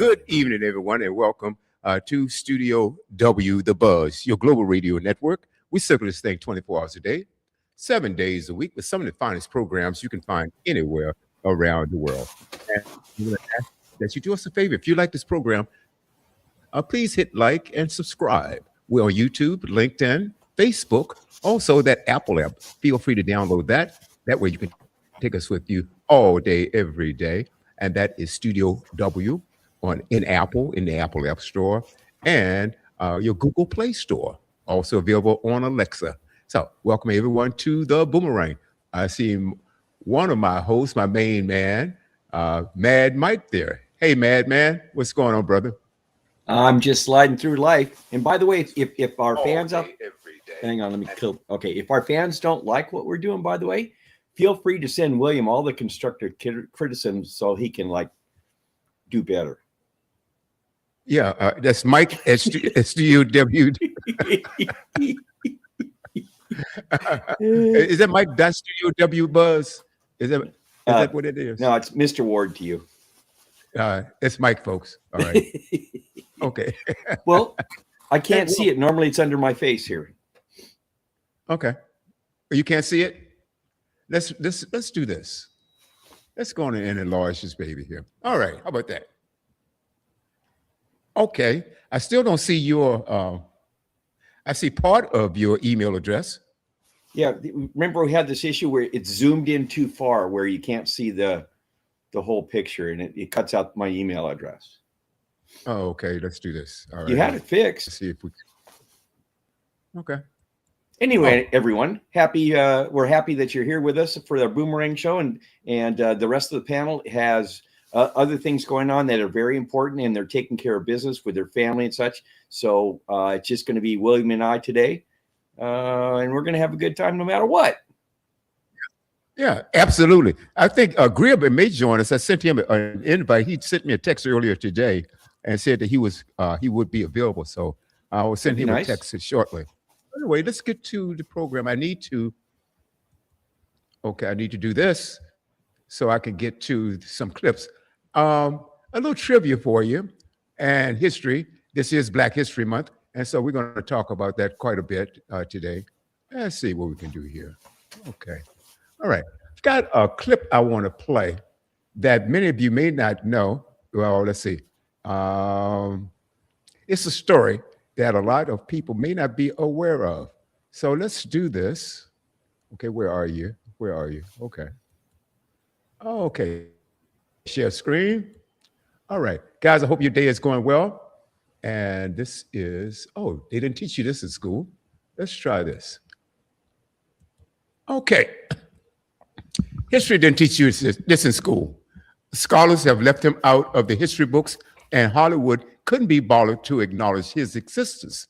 Good evening, everyone, and welcome to Studio W, The Buzz, your global radio network. We circle this thing 24 hours a day, 7 days a week, with some of the finest programs you can find anywhere around the world. And we're going to ask that you do us a favor. If you like this program, please hit like and subscribe. We're on YouTube, LinkedIn, Facebook, also that Apple app. Feel free to download that. That way you can take us with you all day, every day. And that is Studio W in Apple, in the Apple App Store, and your Google Play Store, also available on Alexa. So welcome everyone to the Boomerang. I see one of my hosts, my main man, Mad Mike there. Hey, Mad Man, what's going on, brother? I'm just sliding through life. And by the way, if our fans out, hang on, let me kill. Okay, if our fans don't like what we're doing, by the way, feel free to send William all the constructive criticism so he can do better. Yeah, that's Mike at Studio W. Is that Mike? That's Studio W Buzz. Is that what it is? No, it's Mr. Ward to you. It's Mike, folks. All right. Okay. Well, I can't see it. Normally, it's under my face here. Okay. You can't see it? Let's do this. Let's go on and enlarge this baby here. All right. How about that? Okay. I still don't see your. I see part of your email address. Yeah. Remember, we had this issue where it's zoomed in too far, where you can't see the whole picture, and it cuts out my email address. Oh, okay. Let's do this. All right. You had it fixed. Let's see if we. Okay. Anyway, everyone, we're happy that you're here with us for the Boomerang show, and the rest of the panel has other things going on that are very important, and they're taking care of business with their family and such. So it's just going to be William and I today, and we're going to have a good time no matter what. Yeah, absolutely. I think Gribb may join us. I sent him an invite. He sent me a text earlier today and said that he would be available. So I will send him a text shortly. Anyway, let's get to the program. I need to do this so I can get to some clips. A little trivia for you and history. This is Black History Month, and so we're going to talk about that quite a bit today. Let's see what we can do here. Okay. All right. I've got a clip I want to play that many of you may not know. Well, let's see. It's a story that a lot of people may not be aware of. So let's do this. Okay, where are you? Where are you? Okay. Oh, okay. Share screen. All right. Guys, I hope your day is going well. And this is, they didn't teach you this in school. Let's try this. Okay. History didn't teach you this in school. Scholars have left him out of the history books, and Hollywood couldn't be bothered to acknowledge his existence.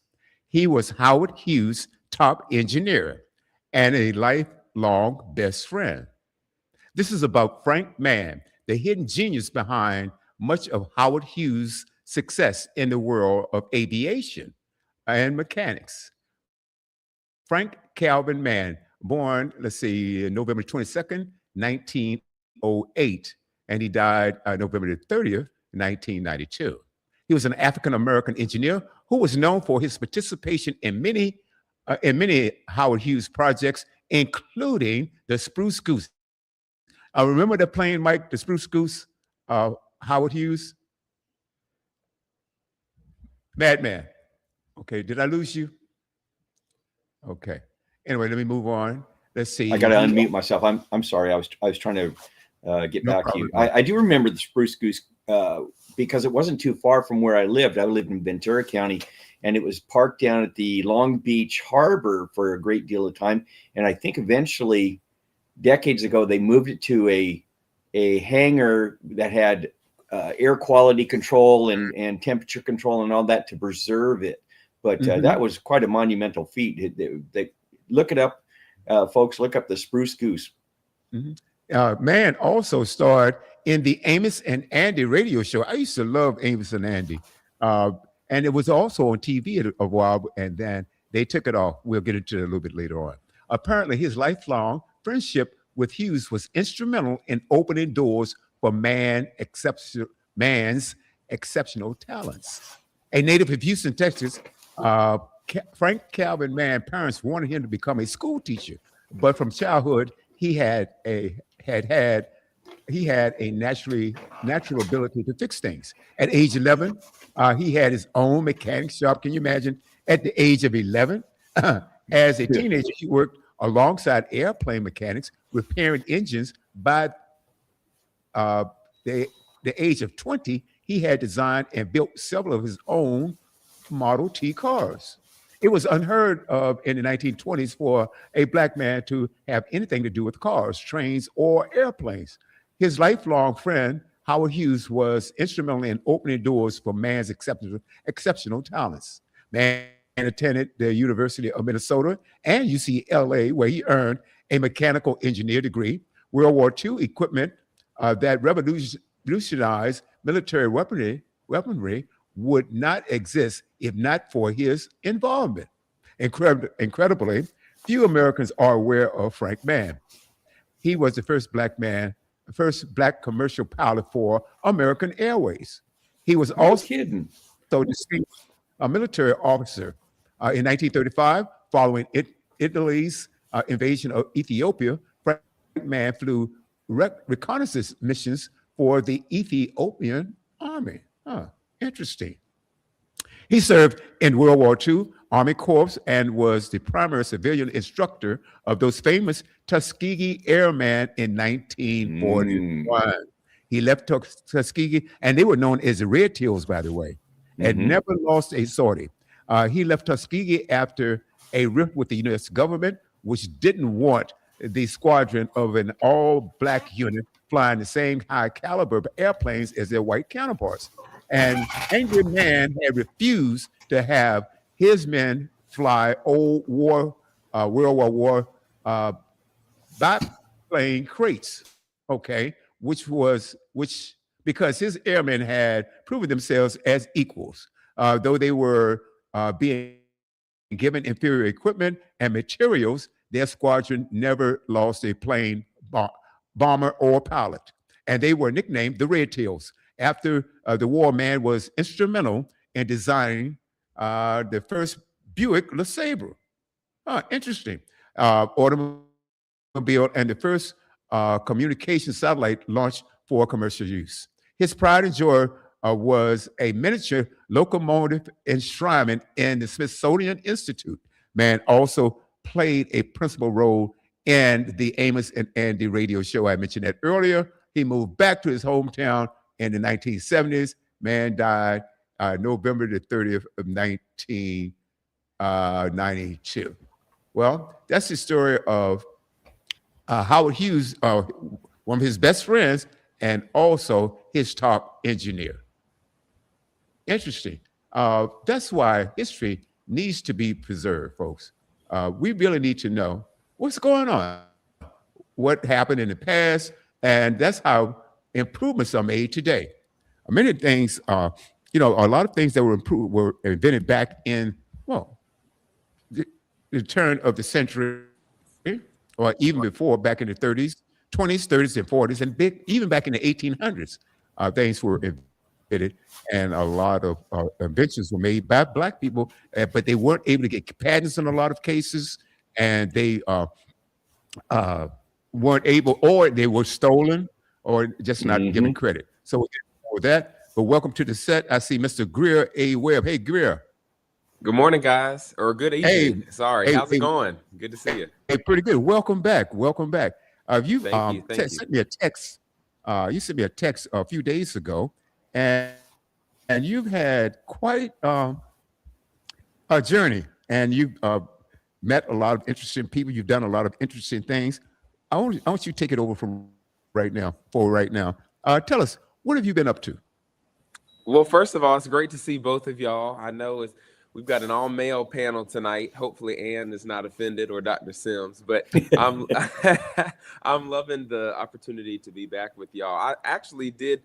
He was Howard Hughes' top engineer and a lifelong best friend. This is about Frank Mann, the hidden genius behind much of Howard Hughes' success in the world of aviation and mechanics. Frank Calvin Mann, born, November 22nd, 1908, and he died November 30th, 1992. He was an African-American engineer who was known for his participation in many Howard Hughes projects, including the Spruce Goose. Remember the plane, Mike, the Spruce Goose, Howard Hughes? Madman. Okay, did I lose you? Okay. Anyway, let me move on. Let's see. I got to unmute myself. I'm sorry. I was trying to get back to you. I do remember the Spruce Goose because it wasn't too far from where I lived. I lived in Ventura County, and it was parked down at the Long Beach Harbor for a great deal of time. And I think eventually, decades ago, they moved it to a hangar that had air quality control and temperature control and all that to preserve it. But that was quite a monumental feat. They look it up, folks. Look up the Spruce Goose. Mann also starred in the Amos and Andy radio show. I used to love Amos and Andy. And it was also on TV a while, and then they took it off. We'll get into it a little bit later on. Apparently, his lifelong friendship with Hughes was instrumental in opening doors for Mann's exceptional talents. A native of Houston, Texas, Frank Calvin Mann parents wanted him to become a school teacher, but from childhood he had a natural ability to fix things. At age 11, he had his own mechanic shop. Can you imagine? At the age of 11, as a teenager, he worked alongside airplane mechanics, repairing engines. By uh, the age of 20, he had designed and built several of his own Model T cars. It was unheard of in the 1920s for a black man to have anything to do with cars, trains, or airplanes. His lifelong friend, Howard Hughes, was instrumental in opening doors for Mann's exceptional talents. Mann attended the University of Minnesota and UCLA, where he earned a mechanical engineer degree. World War II equipment that revolutionized military weaponry would not exist if not for his involvement. Incredibly, few Americans are aware of Frank Mann. He was the first black commercial pilot for American Airways. He was No also kidding. distinguished a military officer in 1935, following Italy's invasion of Ethiopia. Frank Mann flew reconnaissance missions for the Ethiopian army. Interesting. He served in World War II Army Corps and was the primary civilian instructor of those famous Tuskegee Airmen in 1941. He left Tuskegee, and they were known as the Red Tails, by the way, and never lost a sortie. He left Tuskegee after a rift with the U.S. government, which didn't want the squadron of an all-black unit flying the same high caliber airplanes as their white counterparts. And Angry Man had refused to have his men fly World War biplane crates, okay, which because his airmen had proven themselves as equals, though they were being given inferior equipment and materials. Their squadron never lost a plane, bomber, or pilot, and they were nicknamed the Red Tails. After the war, Mann was instrumental in designing the first Buick LeSabre. Interesting. Automobile and the first communication satellite launched for commercial use. His pride and joy was a miniature locomotive enshrinement in the Smithsonian Institute. Mann also played a principal role in the Amos and Andy radio show. I mentioned that earlier. He moved back to his hometown in the 1970s. Mann died November the 30th of 1992. Well, that's the story of Howard Hughes, one of his best friends, and also his top engineer. Interesting. That's why history needs to be preserved, folks. We really need to know what's going on, what happened in the past, and that's how improvements are made today. Many things, a lot of things that were invented back in, well, the turn of the century, or even before, back in the 30s, 20s, 30s, and 40s, and even back in the 1800s, things were invented, and a lot of inventions were made by Black people, but they weren't able to get patents in a lot of cases, and they weren't able, or they were stolen, or just not given credit. So with that, but welcome to the set. I see Mr. Greer A. Webb. Hey, Greer. Good morning, guys, or good evening. Hey, Sorry, how's it going? Good to see you. Hey, pretty good. Welcome back. Welcome back. You Thank you. sent me a text. You sent me a text a few days ago, and you've had quite a journey, and you've met a lot of interesting people. You've done a lot of interesting things. I want you to take it over from right now. Tell us, what have you been up to? Well, first of all, it's great to see both of y'all. I know we've got an all-male panel tonight. Hopefully Ann is not offended, or Dr. Sims, but I'm loving the opportunity to be back with y'all. I actually did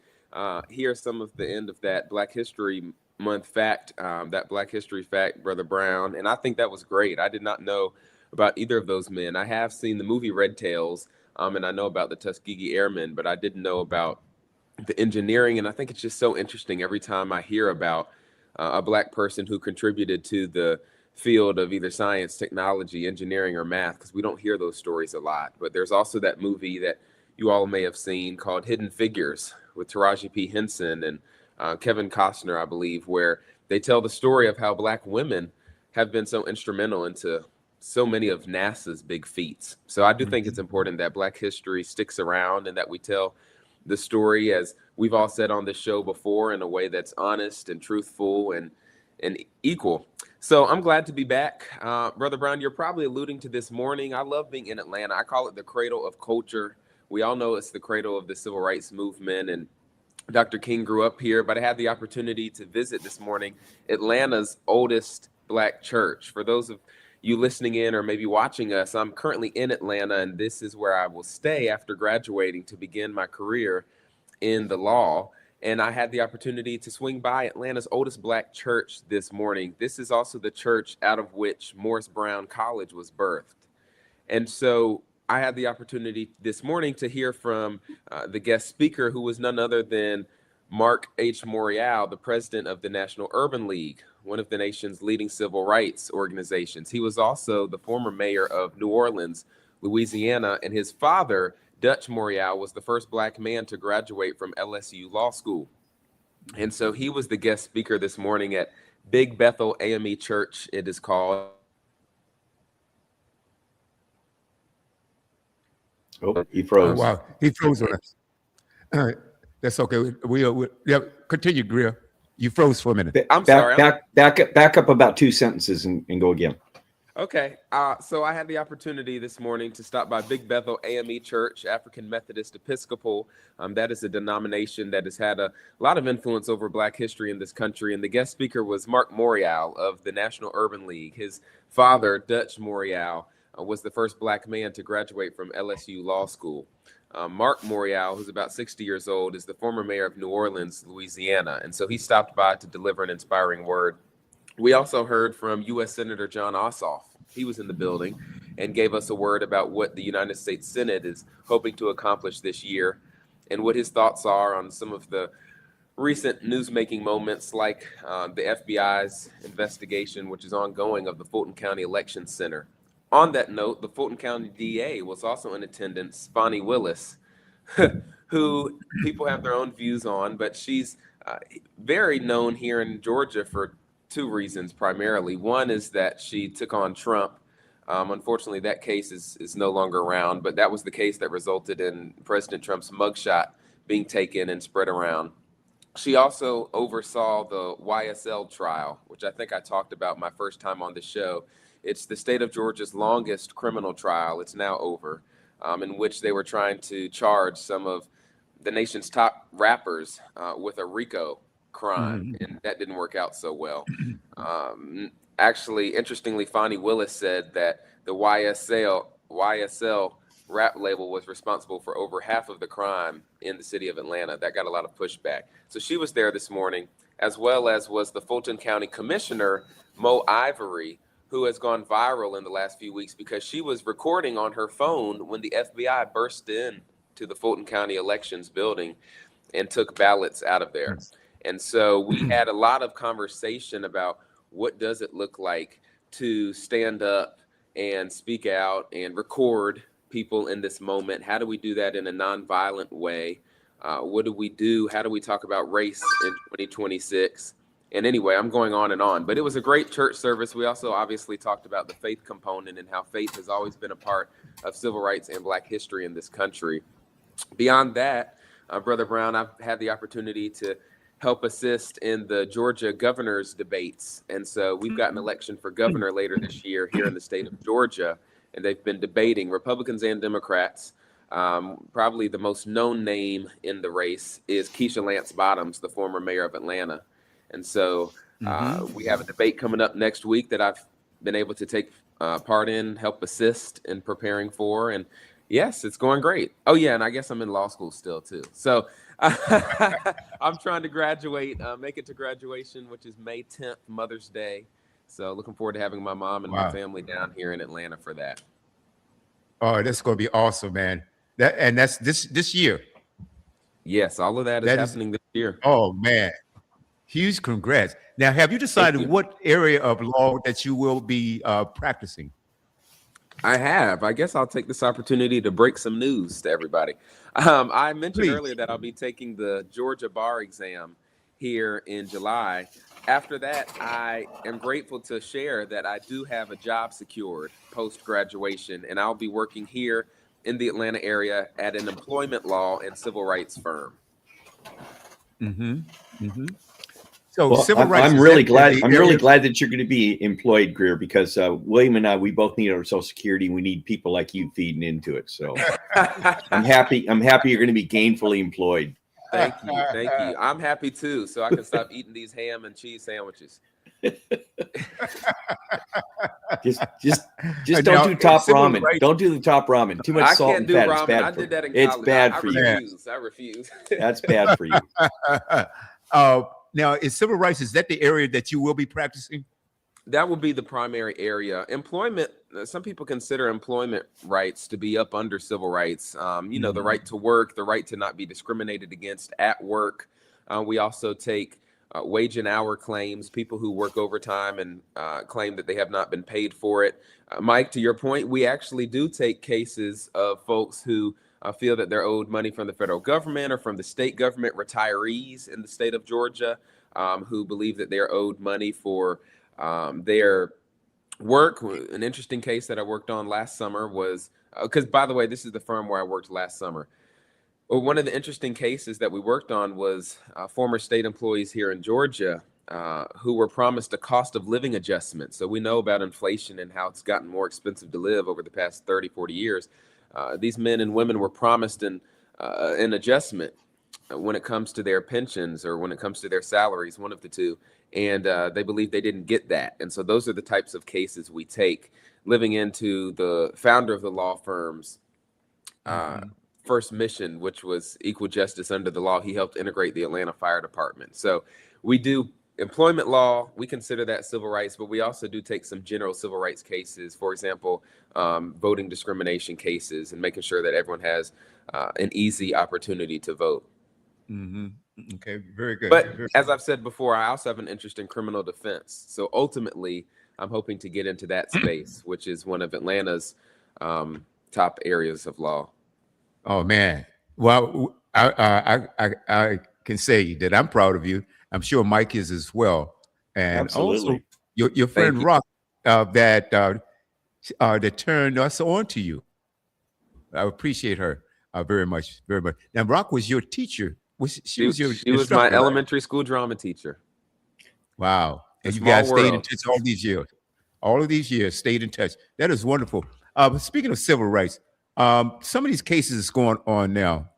hear some of the end of that Black History Month fact, that Black History fact, Brother Brown, and I think that was great. I did not know about either of those men. I have seen the movie Red Tails, and I know about the Tuskegee Airmen, but I didn't know about the engineering. And I think it's just so interesting every time I hear about a Black person who contributed to the field of either science, technology, engineering, or math, because we don't hear those stories a lot. But there's also that movie that you all may have seen called Hidden Figures with Taraji P. Henson and Kevin Costner, I believe, where they tell the story of how Black women have been so instrumental into so many of NASA's big feats. So I do think it's important that Black history sticks around and that we tell the story, as we've all said on this show before, in a way that's honest and truthful and equal. So I'm glad to be back. Brother Brown, you're probably alluding to this morning. I love being in Atlanta. I call it the cradle of culture. We all know it's the cradle of the civil rights movement, and Dr. King grew up here, but I had the opportunity to visit this morning Atlanta's oldest Black church. For those of you listening in or maybe watching us, I'm currently in Atlanta, and this is where I will stay after graduating to begin my career in the law. And I had the opportunity to swing by Atlanta's oldest Black church this morning. This is also the church out of which Morris Brown College was birthed. And so I had the opportunity this morning to hear from the guest speaker, who was none other than Mark H. Morial, the president of the National Urban League, one of the nation's leading civil rights organizations. He was also the former mayor of New Orleans, Louisiana, and his father, Dutch Morial, was the first Black man to graduate from LSU Law School. And so he was the guest speaker this morning at Big Bethel AME Church, it is called. Oh, he froze. Oh, wow. He froze on us. All right. That's okay. We continue, Greer. You froze for a minute. Back up about 2 sentences and go again. Okay. So I had the opportunity this morning to stop by Big Bethel AME Church, African Methodist Episcopal. That is a denomination that has had a lot of influence over Black history in this country. And the guest speaker was Mark Morial of the National Urban League. His father, Dutch Morial, was the first Black man to graduate from LSU Law School. Mark Morial, who's about 60 years old, is the former mayor of New Orleans, Louisiana. And so he stopped by to deliver an inspiring word. We also heard from U.S. Senator John Ossoff. He was in the building and gave us a word about what the United States Senate is hoping to accomplish this year and what his thoughts are on some of the recent newsmaking moments, like the FBI's investigation, which is ongoing, of the Fulton County Election Center. On that note, the Fulton County DA was also in attendance, Fani Willis, who people have their own views on, but she's very known here in Georgia for 2 reasons primarily. One is that she took on Trump. Unfortunately, that case is no longer around, but that was the case that resulted in President Trump's mugshot being taken and spread around. She also oversaw the YSL trial, which I think I talked about my first time on the show. It's the state of Georgia's longest criminal trial. It's now over, in which they were trying to charge some of the nation's top rappers with a RICO crime, and that didn't work out so well. Actually, interestingly, Fani Willis said that the YSL rap label was responsible for over half of the crime in the city of Atlanta. That got a lot of pushback. So she was there this morning, as well as was the Fulton County Commissioner, Mo Ivory, who has gone viral in the last few weeks because she was recording on her phone when the FBI burst in to the Fulton County Elections building and took ballots out of there. And so we had a lot of conversation about what does it look like to stand up and speak out and record people in this moment. How do we do that in a nonviolent way? What do we do? How do we talk about race in 2026? And anyway, I'm going on and on, but it was a great church service. We also obviously talked about the faith component and how faith has always been a part of civil rights and Black history in this country. Beyond that, Brother Brown, I've had the opportunity to help assist in the Georgia governor's debates. And so we've got an election for governor later this year here in the state of Georgia, and they've been debating, Republicans and Democrats. Probably the most known name in the race is Keisha Lance Bottoms, the former mayor of Atlanta. And so we have a debate coming up next week that I've been able to take part in, help assist in preparing for. And yes, it's going great. Oh, yeah. And I guess I'm in law school still, too. So I'm trying to graduate, make it to graduation, which is May 10th, Mother's Day. So looking forward to having my mom and my family down here in Atlanta for that. Oh, that's going to be awesome, man. That's this year. Yes, all of that is That is, happening this year. oh man, huge congrats. Now, have you Thank decided you. what area of law that you will be practicing? I have. I guess I'll take this opportunity to break some news to everybody. I mentioned earlier Please. that I'll be taking the Georgia bar exam here in July. After that, I am grateful to share that I do have a job secured post graduation, and I'll be working here in the Atlanta area at an employment law and civil rights firm. Mm-hmm. Mm-hmm. So Well, civil rights, I'm is really that glad. the I'm really area? glad that you're going to be employed, Greer, because William and I, we both need our Social Security. We need people like you feeding into it. So I'm happy. I'm happy you're going to be gainfully employed. Thank you. Thank you. I'm happy too, so I can stop eating these ham and cheese sandwiches. Just don't Now, do top civil ramen. rights, Don't do the top ramen. Too much I salt can't and do fat. It's ramen. bad I for did that in It's college. bad I for you. refuse. I refuse. That's bad for you. now, is civil rights, is that the area that you will be practicing? That will be the primary area. Employment, some people consider employment rights to be up under civil rights. You know, the right to work, the right to not be discriminated against at work. We also take wage and hour claims, people who work overtime and claim that they have not been paid for it. Mike, to your point, we actually do take cases of folks who feel that they're owed money from the federal government or from the state government, retirees in the state of Georgia who believe that they're owed money for their work. An interesting case that I worked on last summer was, because by the way, this is the firm where I worked last summer. Well, one of the interesting cases that we worked on was former state employees here in Georgia who were promised a cost of living adjustment. So we know about inflation and how it's gotten more expensive to live over the past 30, 40 years. These men and women were promised an adjustment when it comes to their pensions or when it comes to their salaries, one of the two. And they believe they didn't get that. And so those are the types of cases we take, living into the founder of the law firm's first mission, which was equal justice under the law. He helped integrate the Atlanta Fire Department. So we do employment law. We consider that civil rights, but we also do take some general civil rights cases. For example, voting discrimination cases and making sure that everyone has an easy opportunity to vote. Mm-hmm. Okay, very good. But as I've said before, I also have an interest in criminal defense. So ultimately, I'm hoping to get into that space, which is one of Atlanta's top areas of law. Oh man. Well, I can say that I'm proud of you. I'm sure Mike is as well, and Absolutely. also your friend you. Rock that turned us on to you. I appreciate her very much, very much. Now, Rock was your teacher. She was your She was my instructor, right? elementary school drama teacher. Wow. And A you guys small stayed in world. touch all these years. All of these years stayed in touch. That is wonderful. Speaking of civil rights, some of these cases is going on now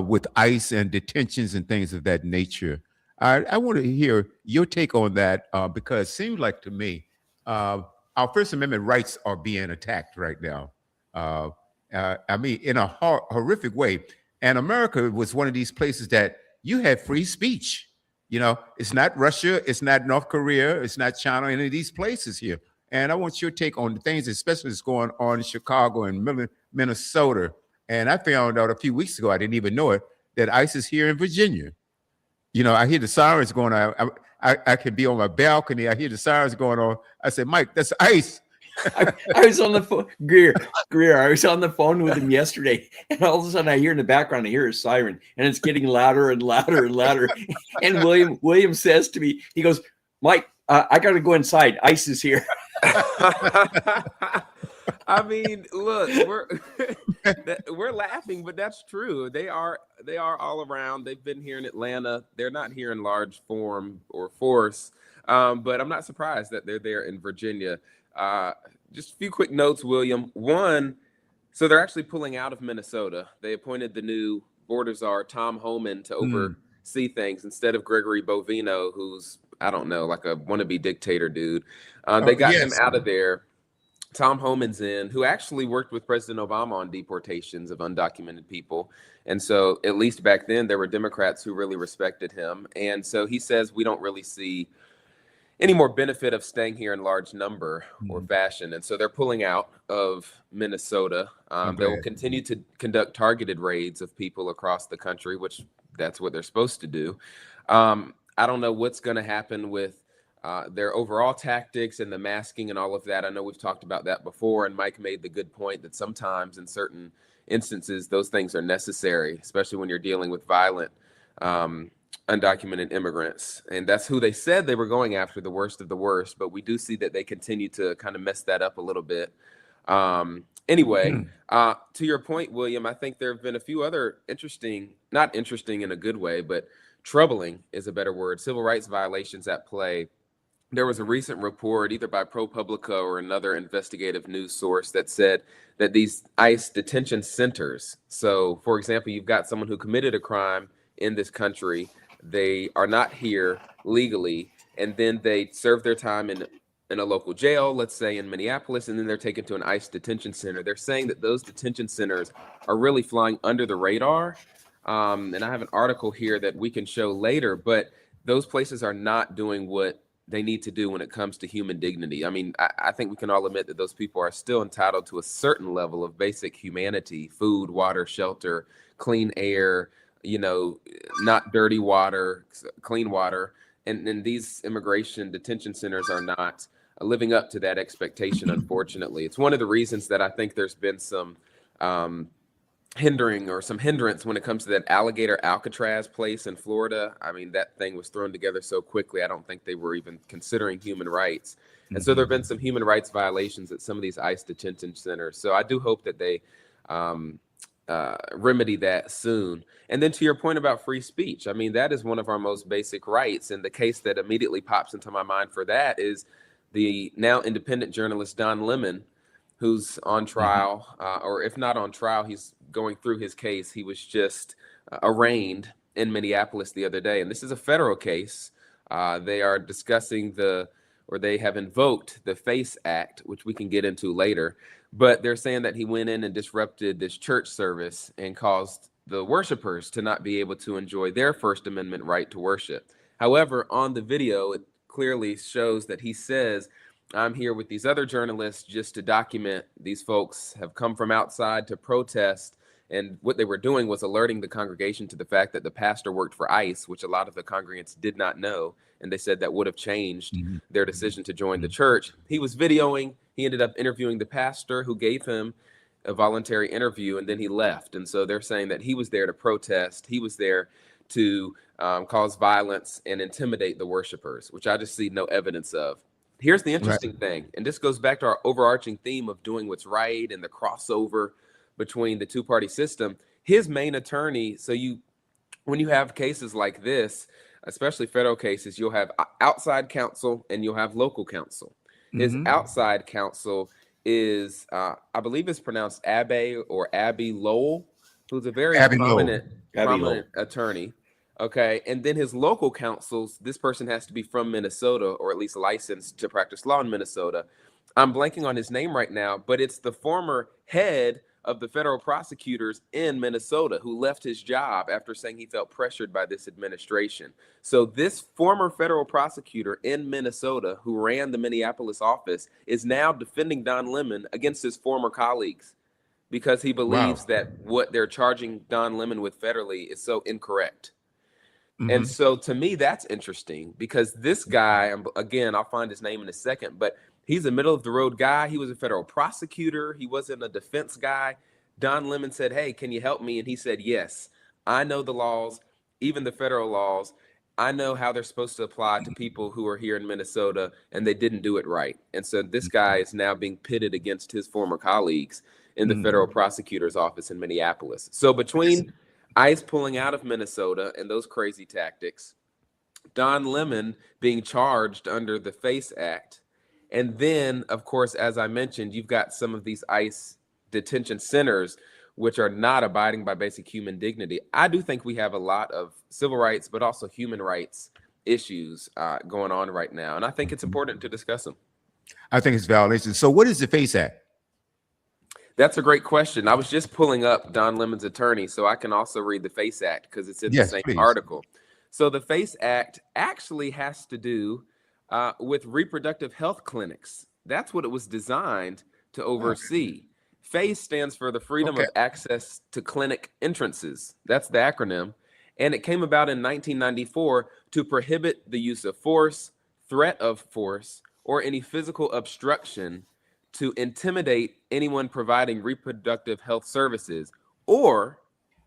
with ICE and detentions and things of that nature. I want to hear your take on that because it seems like to me our First Amendment rights are being attacked right now. I mean, in a horrific way. And America was one of these places that you had free speech. You know, it's not Russia, it's not North Korea, it's not China, any of these places here. And I want your take on the things, especially that's going on in Chicago and Minnesota. And I found out a few weeks ago, I didn't even know it, that ICE is here in Virginia. You know, I hear the sirens going on. I could be on my balcony. I hear the sirens going on. I said, Mike, that's ICE. I was on the phone, Greer. I was on the phone with him yesterday, and all of a sudden I hear in the background, I hear a siren, and it's getting louder and louder and louder. And William says to me, he goes, Mike, I got to go inside. ICE is here. I mean, look, we're laughing, but that's true. They are all around. They've been here in Atlanta. They're not here in large form or force, but I'm not surprised that they're there in Virginia. Just a few quick notes, William. One, so they're actually pulling out of Minnesota. They appointed the new border czar, Tom Homan, to oversee things instead of Gregory Bovino, who's, I don't know, like a wannabe dictator dude. They got him out of there. Tom Homan's in, who actually worked with President Obama on deportations of undocumented people. And so at least back then, there were Democrats who really respected him. And so he says we don't really see any more benefit of staying here in large number or Mhm. fashion. And so they're pulling out of Minnesota. I'm They will glad. continue to conduct targeted raids of people across the country, which that's what they're supposed to do. I don't know what's going to happen with their overall tactics and the masking and all of that. I know we've talked about that before, and Mike made the good point that sometimes in certain instances, those things are necessary, especially when you're dealing with violent, undocumented immigrants. And that's who they said they were going after, the worst of the worst. But we do see that they continue to kind of mess that up a little bit. Anyway, to your point, William, I think there have been a few other not interesting in a good way, but troubling is a better word, civil rights violations at play. There was a recent report, either by ProPublica or another investigative news source, that said that these ICE detention centers, so for example, you've got someone who committed a crime in this country, they are not here legally, and then they serve their time in a local jail, let's say in Minneapolis, and then they're taken to an ICE detention center. They're saying that those detention centers are really flying under the radar. And I have an article here that we can show later, but those places are not doing what they need to do when it comes to human dignity. I mean, I think we can all admit that those people are still entitled to a certain level of basic humanity: food, water, shelter, clean air, not dirty water, clean water. And these immigration detention centers are not living up to that expectation, unfortunately. It's one of the reasons that I think there's been some hindrance when it comes to that Alligator Alcatraz place in Florida. I mean, that thing was thrown together so quickly, I don't think they were even considering human rights. And so there have been some human rights violations at some of these ICE detention centers. So I do hope that they remedy that soon. And then to your point about free speech, I mean, that is one of our most basic rights. And the case that immediately pops into my mind for that is the now independent journalist Don Lemon, who's on trial, or if not on trial, he's going through his case. He was just arraigned in Minneapolis the other day. And this is a federal case. They are discussing they have invoked the FACE Act, which we can get into later. But they're saying that he went in and disrupted this church service and caused the worshipers to not be able to enjoy their First Amendment right to worship. However, on the video, it clearly shows that he says, "I'm here with these other journalists just to document these folks have come from outside to protest." And what they were doing was alerting the congregation to the fact that the pastor worked for ICE, which a lot of the congregants did not know. And they said that would have changed their decision to join the church. He was videoing. He ended up interviewing the pastor, who gave him a voluntary interview, and then he left. And so they're saying that he was there to protest. He was there to cause violence and intimidate the worshipers, which I just see no evidence of. Here's the interesting thing, and this goes back to our overarching theme of doing what's right and the crossover between the two-party system. His main attorney, when you have cases like this, especially federal cases, you'll have outside counsel and you'll have local counsel. His outside counsel is, I believe it's pronounced Abby Lowell, who's a very prominent attorney. Okay. And then his local counsels, this person has to be from Minnesota, or at least licensed to practice law in Minnesota. I'm blanking on his name right now, but it's the former head of the federal prosecutors in Minnesota, who left his job after saying he felt pressured by this administration. So this former federal prosecutor in Minnesota, who ran the Minneapolis office, is now defending Don Lemon against his former colleagues because he believes that what they're charging Don Lemon with federally is so incorrect. And so to me, that's interesting because this guy, again, I'll find his name in a second, but he's a middle of the road guy. He was a federal prosecutor. He wasn't a defense guy. Don Lemon said, "Hey, can you help me?" And he said, "Yes, I know the laws, even the federal laws. I know how they're supposed to apply to people who are here in Minnesota, and they didn't do it right." And so this guy is now being pitted against his former colleagues in the federal prosecutor's office in Minneapolis. So between ICE pulling out of Minnesota and those crazy tactics, Don Lemon being charged under the FACE Act, and then, of course, as I mentioned, you've got some of these ICE detention centers which are not abiding by basic human dignity. I do think we have a lot of civil rights, but also human rights issues going on right now. And I think it's important to discuss them. I think it's violation. So what is the FACE Act? That's a great question. I was just pulling up Don Lemon's attorney, so I can also read the FACE Act because it's in the same article. So the FACE Act actually has to do with reproductive health clinics. That's what it was designed to oversee. FACE stands for the Freedom of Access to Clinic Entrances. That's the acronym. And it came about in 1994 to prohibit the use of force, threat of force, or any physical obstruction to intimidate anyone providing reproductive health services, or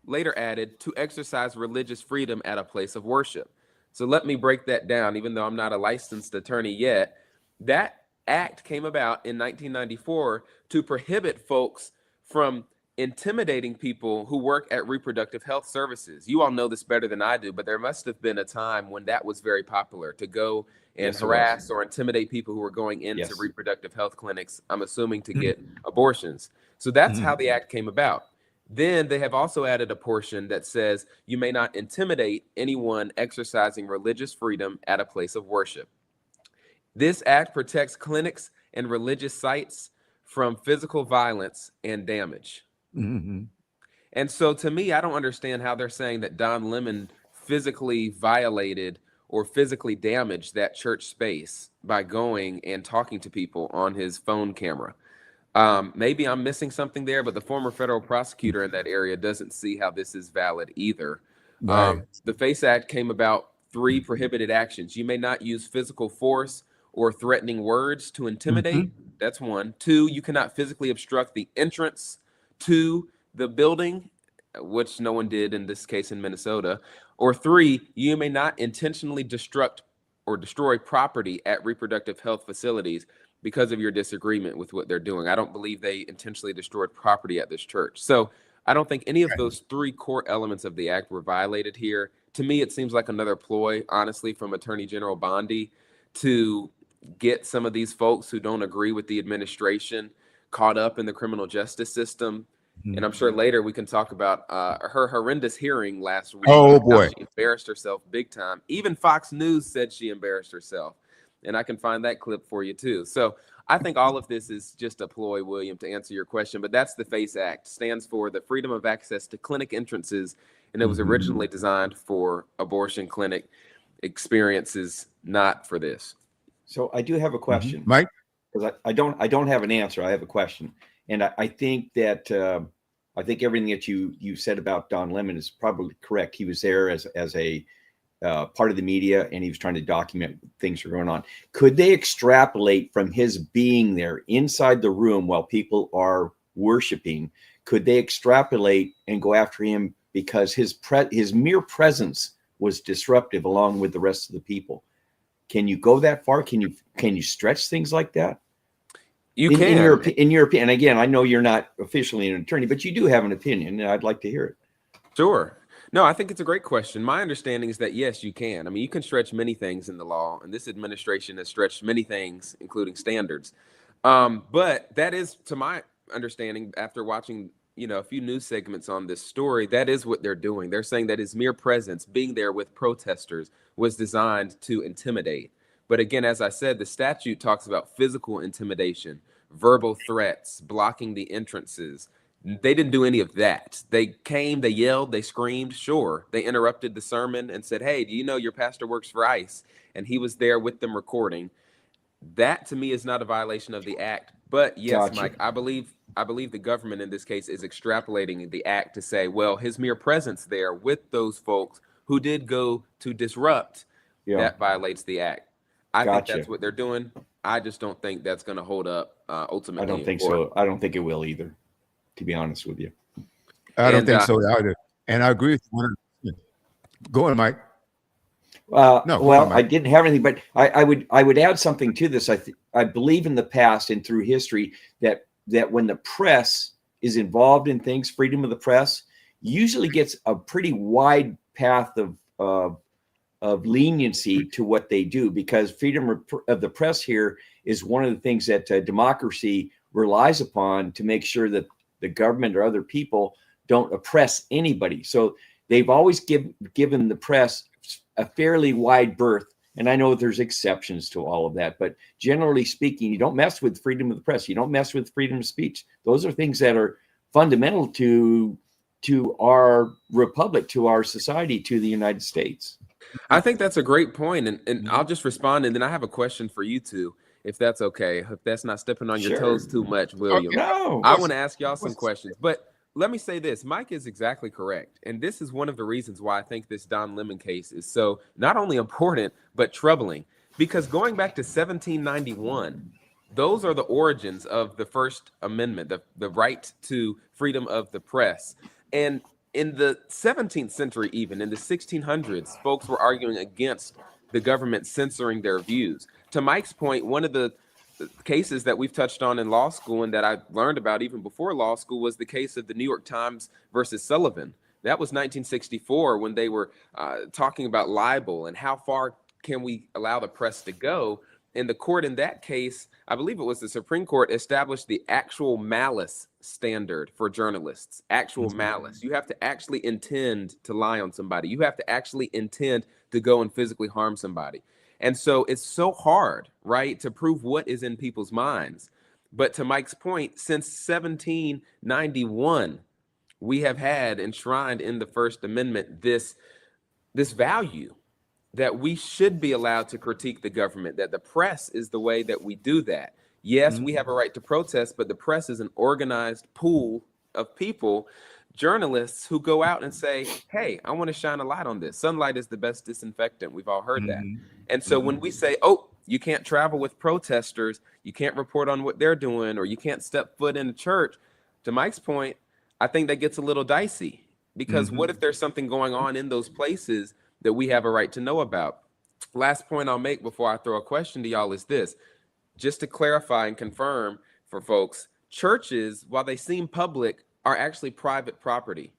later added to exercise religious freedom at a place of worship. So let me break that down, even though I'm not a licensed attorney yet. That act came about in 1994 to prohibit folks from intimidating people who work at reproductive health services. You all know this better than I do, but there must have been a time when that was very popular, to go and harass or intimidate people who were going into reproductive health clinics, I'm assuming to get abortions. So that's how the act came about. Then they have also added a portion that says you may not intimidate anyone exercising religious freedom at a place of worship. This act protects clinics and religious sites from physical violence and damage. And so to me, I don't understand how they're saying that Don Lemon physically violated or physically damaged that church space by going and talking to people on his phone camera. Maybe I'm missing something there, but the former federal prosecutor in that area doesn't see how this is valid either. The FACE Act came about 3 prohibited actions. You may not use physical force or threatening words to intimidate. That's 1. 2, you cannot physically obstruct the entrance to the building, which no one did in this case in Minnesota. Or 3, you may not intentionally destruct or destroy property at reproductive health facilities because of your disagreement with what they're doing. I don't believe they intentionally destroyed property at this church. So I don't think any of those 3 core elements of the act were violated here. To me, it seems like another ploy, honestly, from Attorney General Bondi to get some of these folks who don't agree with the administration caught up in the criminal justice system. And I'm sure later we can talk about her horrendous hearing last week. Oh, boy. She embarrassed herself big time. Even Fox News said she embarrassed herself. And I can find that clip for you, too. So I think all of this is just a ploy, William, to answer your question. But that's the FACE Act. Stands for the Freedom of Access to Clinic Entrances. And it was originally designed for abortion clinic experiences, not for this. So I do have a question, Mike? because I don't have an answer. I have a question. And I think that I think everything that you said about Don Lemon is probably correct. He was there as a part of the media, and he was trying to document things that are going on. Could they extrapolate from his being there inside the room while people are worshiping? Could they extrapolate and go after him because his mere presence was disruptive along with the rest of the people? Can you go that far? Can you stretch things like that? You can. In your opinion, and again, I know you're not officially an attorney, but you do have an opinion, and I'd like to hear it. Sure. No, I think it's a great question. My understanding is that, yes, you can. I mean, you can stretch many things in the law, and this administration has stretched many things, including standards. But that is, to my understanding, after watching, a few news segments on this story, that is what they're doing. They're saying that his mere presence, being there with protesters, was designed to intimidate. But again, as I said, the statute talks about physical intimidation, verbal threats, blocking the entrances. They didn't do any of that. They came, they yelled, they screamed. Sure, they interrupted the sermon and said, "Hey, do you know your pastor works for ICE?" And he was there with them recording. That to me is not a violation of the act. But yes, Gotcha. Mike, I believe the government in this case is extrapolating the act to say, well, his mere presence there with those folks who did go to disrupt, that violates the act. I think that's what they're doing. I just don't think that's going to hold up ultimately. I don't think so. I don't think it will either, to be honest with you. I don't think so either. And I agree with you. Go on, Mike. I didn't have anything, but I would add something to this. I believe in the past and through history that when the press is involved in things, freedom of the press usually gets a pretty wide path of leniency to what they do, because freedom of the press here is one of the things that democracy relies upon to make sure that the government or other people don't oppress anybody. So they've always given the press a fairly wide berth. And I know there's exceptions to all of that, but generally speaking, you don't mess with freedom of the press. You don't mess with freedom of speech. Those are things that are fundamental to our republic, to our society, to the United States. I think that's a great point, and I'll just respond, and then I have a question for you two, if that's okay. If that's not stepping on your Sure. toes too much, William. Okay. No. I want to ask y'all some questions, but let me say this: Mike is exactly correct, and this is one of the reasons why I think this Don Lemon case is so not only important but troubling. Because going back to 1791, those are the origins of the First Amendment, the right to freedom of the press, and in the 17th century, even in the 1600s, folks were arguing against the government censoring their views. To Mike's point, one of the cases that we've touched on in law school and that I learned about even before law school was the case of the New York Times versus Sullivan. That was 1964 when they were talking about libel and how far can we allow the press to go. And the court in that case, I believe it was the Supreme Court, established the actual malice standard for journalists. Actual malice. You have to actually intend to lie on somebody. You have to actually intend to go and physically harm somebody. And so it's so hard, right, to prove what is in people's minds. But to Mike's point, since 1791, we have had enshrined in the First Amendment this value that we should be allowed to critique the government, that the press is the way that we do that. Yes, we have a right to protest, but the press is an organized pool of people, journalists who go out and say, hey, I want to shine a light on this. Sunlight is the best disinfectant. We've all heard that. And so when we say, oh, you can't travel with protesters, you can't report on what they're doing, or you can't step foot in a church, to Mike's point, I think that gets a little dicey, because what if there's something going on in those places that we have a right to know about? Last point I'll make before I throw a question to y'all is this: just to clarify and confirm for folks, churches, while they seem public, are actually private property.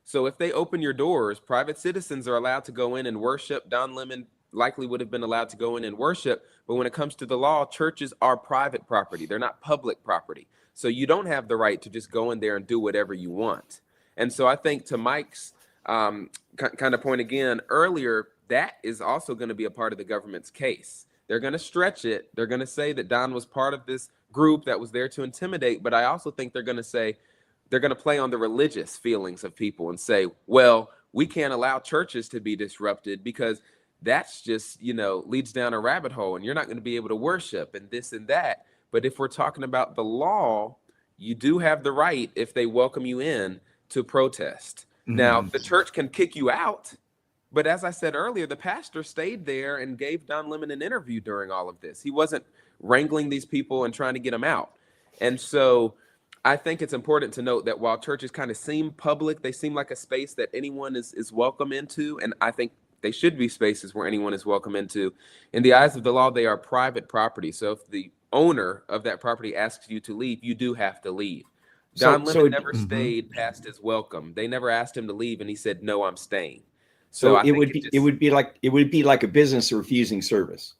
So if they open your doors, private citizens are allowed to go in and worship. Don Lemon likely would have been allowed to go in and worship, but when it comes to the law, churches are private property. They're not public property. So you don't have the right to just go in there and do whatever you want. And so I think to Mike's kind of point again earlier, that is also going to be a part of the government's case. They're going to stretch it. They're going to say that Don was part of this group that was there to intimidate. But I also think they're going to say, they're going to play on the religious feelings of people and say, well, we can't allow churches to be disrupted because that's just, leads down a rabbit hole and you're not going to be able to worship and this and that. But if we're talking about the law, you do have the right, if they welcome you in, to protest. Now, the church can kick you out, but as I said earlier, the pastor stayed there and gave Don Lemon an interview during all of this. He wasn't wrangling these people and trying to get them out. And so I think it's important to note that while churches kind of seem public, they seem like a space that anyone is welcome into, and I think they should be spaces where anyone is welcome into. In the eyes of the law, they are private property. So if the owner of that property asks you to leave, you do have to leave. Don Lemon never stayed past his welcome. They never asked him to leave, and he said, "No, I'm staying." So it would be like a business refusing service.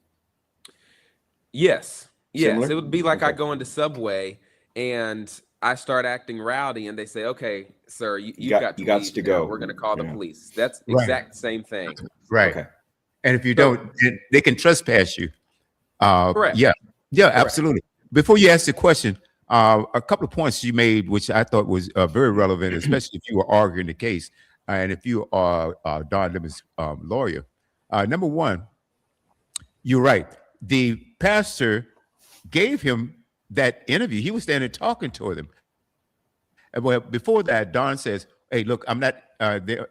Yes, Similar? it would be like I go into Subway and I start acting rowdy, and they say, "Okay, sir, you got to leave to now. go. We're going to call the police." That's Right. exact same thing. Right. Okay. And if you don't, they can trespass you. Correct. Yeah, absolutely. Before you ask the question, a couple of points you made, which I thought was very relevant, especially if you were arguing the case and if you are Don Lemon's lawyer. Number one, you're right. The pastor gave him that interview. He was standing talking to them. And well, before that, Don says, "Hey, look, I'm not there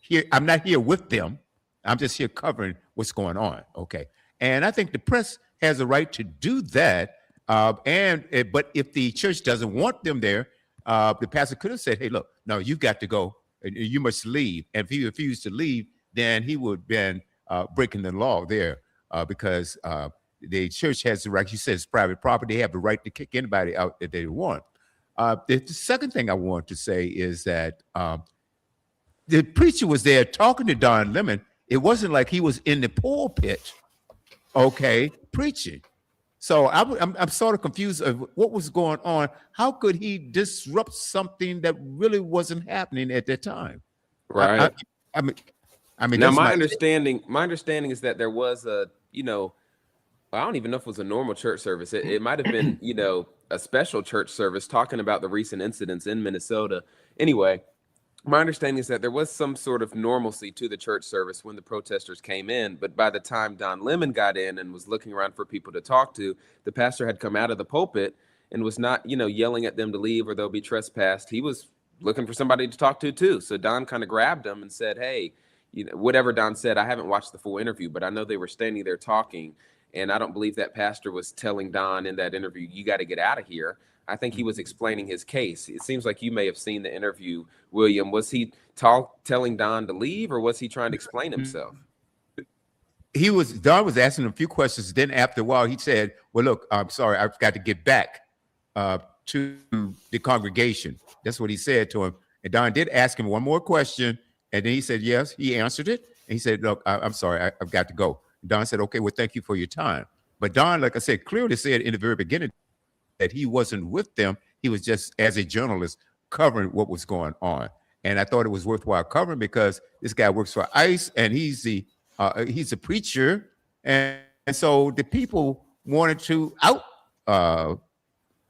here. I'm not here with them. I'm just here covering what's going on." Okay. And I think the press has a right to do that. But if the church doesn't want them there, the pastor could have said, "Hey, look, no, you've got to go. You must leave." And if he refused to leave, then he would have been breaking the law there because the church has the right. You said it's private property. They have the right to kick anybody out that they want. The second thing I want to say is that the preacher was there talking to Don Lemon. It wasn't like he was in the pulpit, okay, preaching. So I'm sort of confused of what was going on. How could he disrupt something that really wasn't happening at that time? Right. I mean, now my understanding is that there was a, I don't even know if it was a normal church service. It might have been, a special church service talking about the recent incidents in Minnesota. Anyway, My understanding is that there was some sort of normalcy to the church service when the protesters came in, but by the time Don Lemon got in and was looking around for people to talk to, the pastor had come out of the pulpit and was not, yelling at them to leave or they'll be trespassed. He was looking for somebody to talk to too. So Don kind of grabbed him and said, "Hey, whatever Don said, I haven't watched the full interview, but I know they were standing there talking, and I don't believe that pastor was telling Don in that interview, you got to get out of here." I think he was explaining his case. It seems like you may have seen the interview, William. Was he telling Don to leave, or was he trying to explain himself? Don was asking him a few questions. Then after a while, he said, "Well, look, I'm sorry, I've got to get back to the congregation." That's what he said to him. And Don did ask him one more question, and then he said yes. He answered it, and he said, "Look, I'm sorry, I've got to go." And Don said, "Okay, well, thank you for your time." But Don, like I said, clearly said in the very beginning that he wasn't with them. He was just, as a journalist, covering what was going on. And I thought it was worthwhile covering because this guy works for ICE, and he's a preacher. And so the people wanted to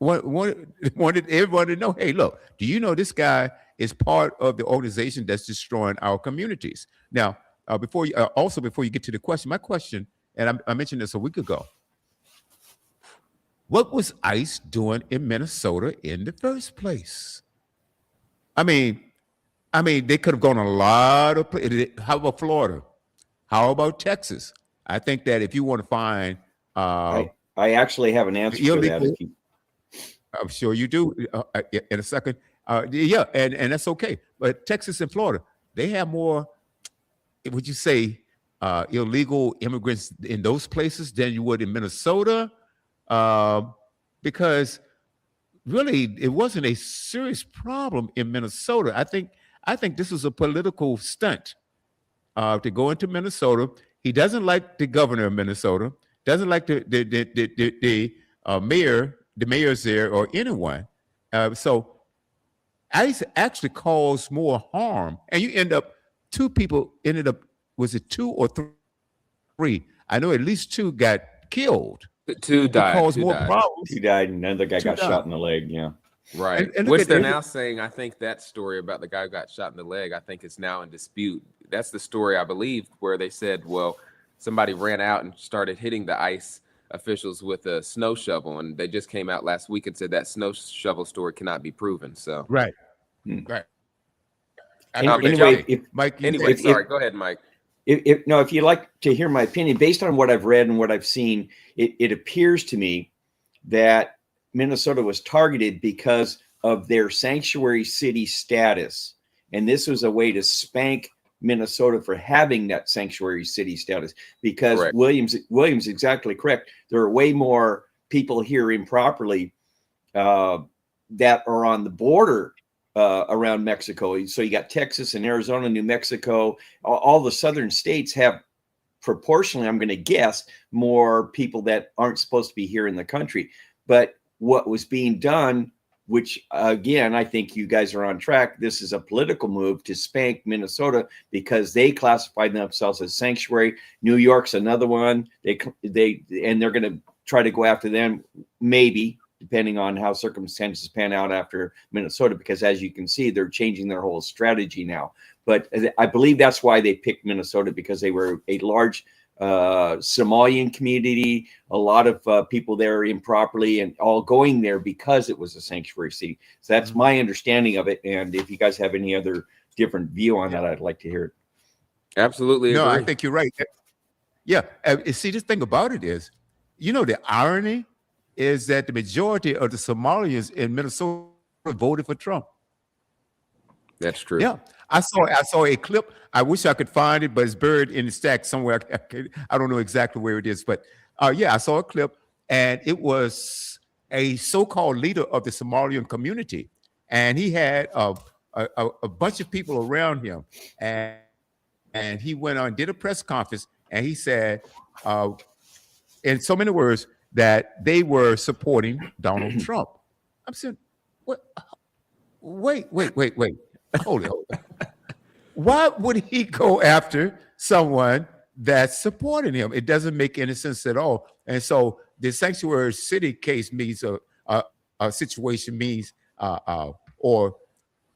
wanted everyone to know, hey, look, do you know this guy is part of the organization that's destroying our communities? Now, before you get to the question, my question, and I mentioned this a week ago, what was ICE doing in Minnesota in the first place? I mean, they could have gone a lot of places. How about Florida? How about Texas? I think that if you want to find, I actually have an answer for that. I'm sure you do in a second. Yeah, and that's okay. But Texas and Florida, they have more, would you say, illegal immigrants in those places than you would in Minnesota? Because really it wasn't a serious problem in Minnesota. I think this was a political stunt to go into Minnesota. He doesn't like the governor of Minnesota, doesn't like the mayor, the mayors there, or anyone. So ICE actually caused more harm, and you two people ended up, was it 2 or 3? I know at least 2 got killed. 2 died. It caused more problems. 2 died, and another guy got shot in the leg. Yeah, right. And which they're now saying, I think that story about the guy who got shot in the leg, I think is now in dispute. That's the story, I believe, where they said, well, somebody ran out and started hitting the ICE officials with a snow shovel, and they just came out last week and said that snow shovel story cannot be proven. So right. Anyway, Mike. Sorry, go ahead, Mike. If you'd like to hear my opinion, based on what I've read and what I've seen, it appears to me that Minnesota was targeted because of their sanctuary city status. And this was a way to spank Minnesota for having that sanctuary city status, because correct. William's exactly correct. There are way more people here improperly that are on the border around Mexico. So you got Texas and Arizona, New Mexico, all the southern states have proportionally, I'm going to guess, more people that aren't supposed to be here in the country. But what was being done, which again, I think you guys are on track, this is a political move to spank Minnesota because they classified themselves as sanctuary. New York's another one. They're going to try to go after them, maybe, depending on how circumstances pan out after Minnesota, because as you can see, they're changing their whole strategy now. But I believe that's why they picked Minnesota, because they were a large Somalian community, a lot of people there improperly, and all going there because it was a sanctuary city. So that's my understanding of it. And if you guys have any other different view on that, I'd like to hear it. Absolutely. No, agree. I think you're right. Yeah. See, the thing about it is, the irony is that the majority of the Somalians in Minnesota voted for Trump. That's true. Yeah, I saw a clip. I wish I could find it, but it's buried in the stack somewhere. I don't know exactly where it is, but yeah, I saw a clip, and it was a so-called leader of the Somalian community, and he had a bunch of people around him, and he went on, did a press conference, and he said, in so many words, that they were supporting Donald Trump. I'm saying, what? Wait. Hold it. Why would he go after someone that's supporting him? It doesn't make any sense at all. And so the sanctuary city case means a situation means, or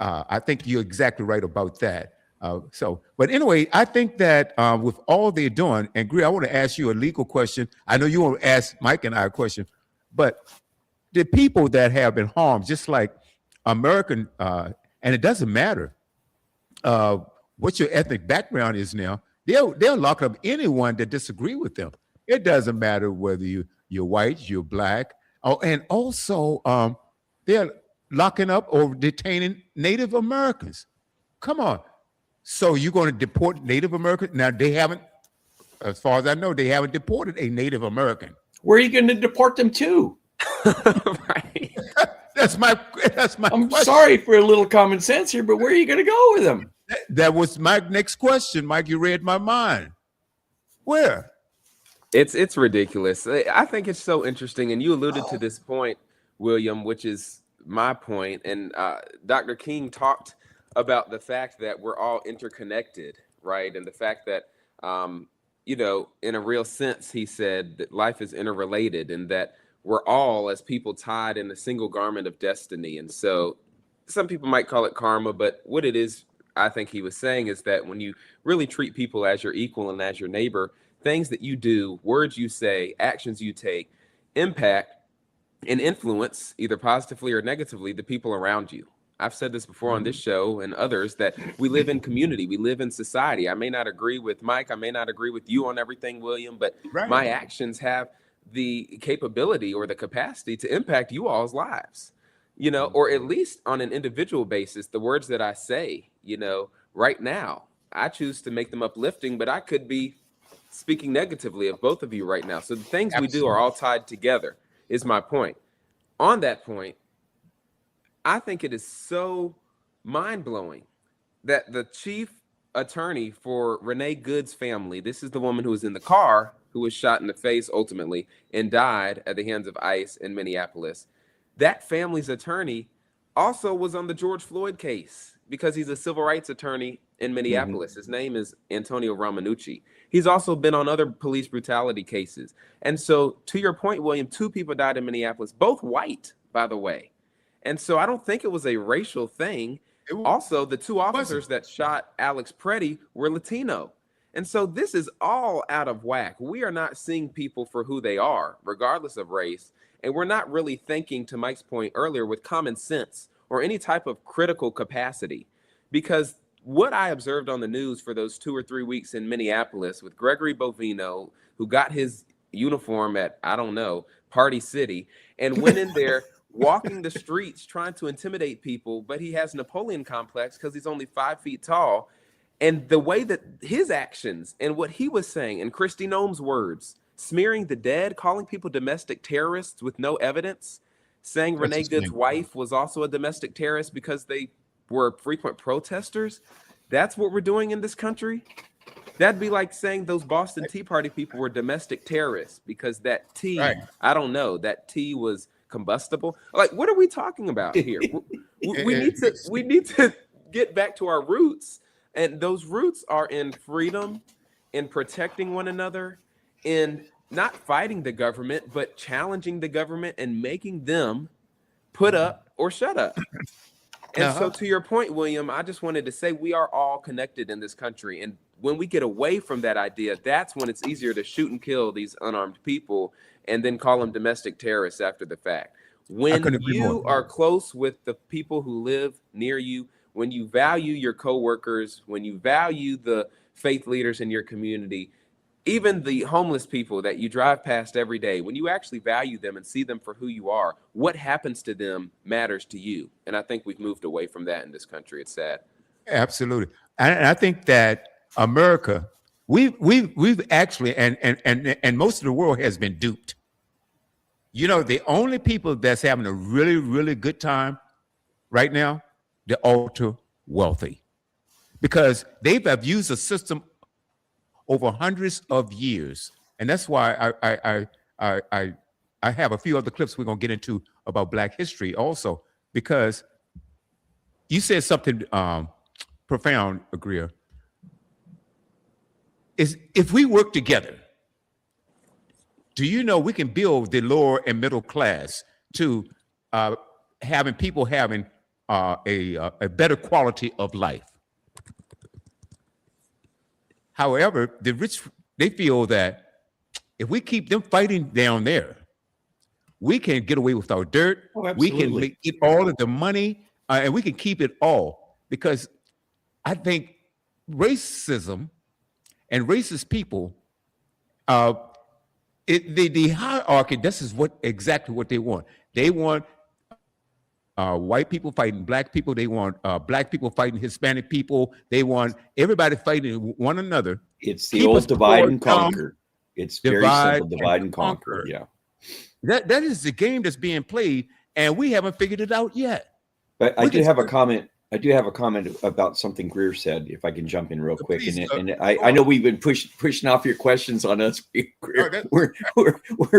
I think you're exactly right about that. But anyway, I think that with all they're doing, and Greer, I want to ask you a legal question. I know you want to ask Mike and I a question, but the people that have been harmed, just like American, and it doesn't matter what your ethnic background is now, they'll lock up anyone that disagree with them. It doesn't matter whether you're white, you're black, and also they're locking up or detaining Native Americans. Come on. So you're going to deport Native Americans? Now, they haven't, as far as I know, they haven't deported a Native American. Where are you going to deport them to? Right. That's my I'm question. sorry for a little common sense here, but where are you going to go with them? That was my next question, Mike. You read my mind. Where? It's ridiculous. I think it's so interesting, and you alluded to this point, William, which is my point. And Dr. King talked about the fact that we're all interconnected, right? And the fact that, in a real sense, he said that life is interrelated and that we're all, as people, tied in a single garment of destiny. And so some people might call it karma, but what it is, I think he was saying, is that when you really treat people as your equal and as your neighbor, things that you do, words you say, actions you take, impact and influence, either positively or negatively, the people around you. I've said this before on this show and others, that we live in community, we live in society. I may not agree with Mike, I may not agree with you on everything, William, but my actions have the capability or the capacity to impact you all's lives, or at least on an individual basis. The words that I say, right now, I choose to make them uplifting, but I could be speaking negatively of both of you right now. So the things we do are all tied together, is my point. On that point, I think it is so mind-blowing that the chief attorney for Renee Good's family, this is the woman who was in the car, who was shot in the face ultimately and died at the hands of ICE in Minneapolis. That family's attorney also was on the George Floyd case because he's a civil rights attorney in Minneapolis. His name is Antonio Romanucci. He's also been on other police brutality cases. And so, to your point, William, 2 people died in Minneapolis, both white, by the way. And so I don't think it was a racial thing. Also, the 2 officers that shot Alex Preddy were Latino. And so this is all out of whack. We are not seeing people for who they are, regardless of race. And we're not really thinking, to Mike's point earlier, with common sense or any type of critical capacity. Because what I observed on the news for those 2 or 3 weeks in Minneapolis with Gregory Bovino, who got his uniform at, I don't know, Party City, and went in there walking the streets trying to intimidate people, but he has Napoleon complex because he's only 5 feet tall. And the way that his actions and what he was saying, and Kristi Noem's words, smearing the dead, calling people domestic terrorists with no evidence, saying Renee Good's wife was also a domestic terrorist because they were frequent protesters. That's what we're doing in this country. That'd be like saying those Boston Tea Party people were domestic terrorists because that tea, I don't know, that tea was combustible. Like, what are we talking about here? we need to get back to our roots. And those roots are in freedom, in protecting one another, in not fighting the government, but challenging the government and making them put up or shut up. And so, to your point, William, I just wanted to say we are all connected in this country. And when we get away from that idea, that's when it's easier to shoot and kill these unarmed people and then call them domestic terrorists after the fact. When you are close with the people who live near you, when you value your coworkers, when you value the faith leaders in your community, even the homeless people that you drive past every day, when you actually value them and see them for who you are, what happens to them matters to you. And I think we've moved away from that in this country. It's sad. Absolutely. And I think that America, we've actually, and most of the world has been duped. The only people that's having a really, really good time right now, the ultra wealthy, because they've abused a system over hundreds of years. And that's why I have a few other clips we're going to get into about Black history also, because you said something profound, Greer. Is if we work together, do you know we can build the lower and middle class to having people having a better quality of life. However, the rich, they feel that if we keep them fighting down there, we can get away with our dirt. Oh, We can absolutely. get all of the money, and we can keep it all. Because I think racism and racist people, the hierarchy, this is exactly what they want. They want white people fighting black people. They want black people fighting Hispanic people. They want everybody fighting one another. It's the Keep us old divide poor, and dumb, conquer. It's very divide simple, divide and conquer. conquer. Yeah. That is the game that's being played, and we haven't figured it out yet. But I do have a comment. I do have a comment about something Greer said, if I can jump in real quick. Please, And I know we've been pushing off your questions on us. Greer. We're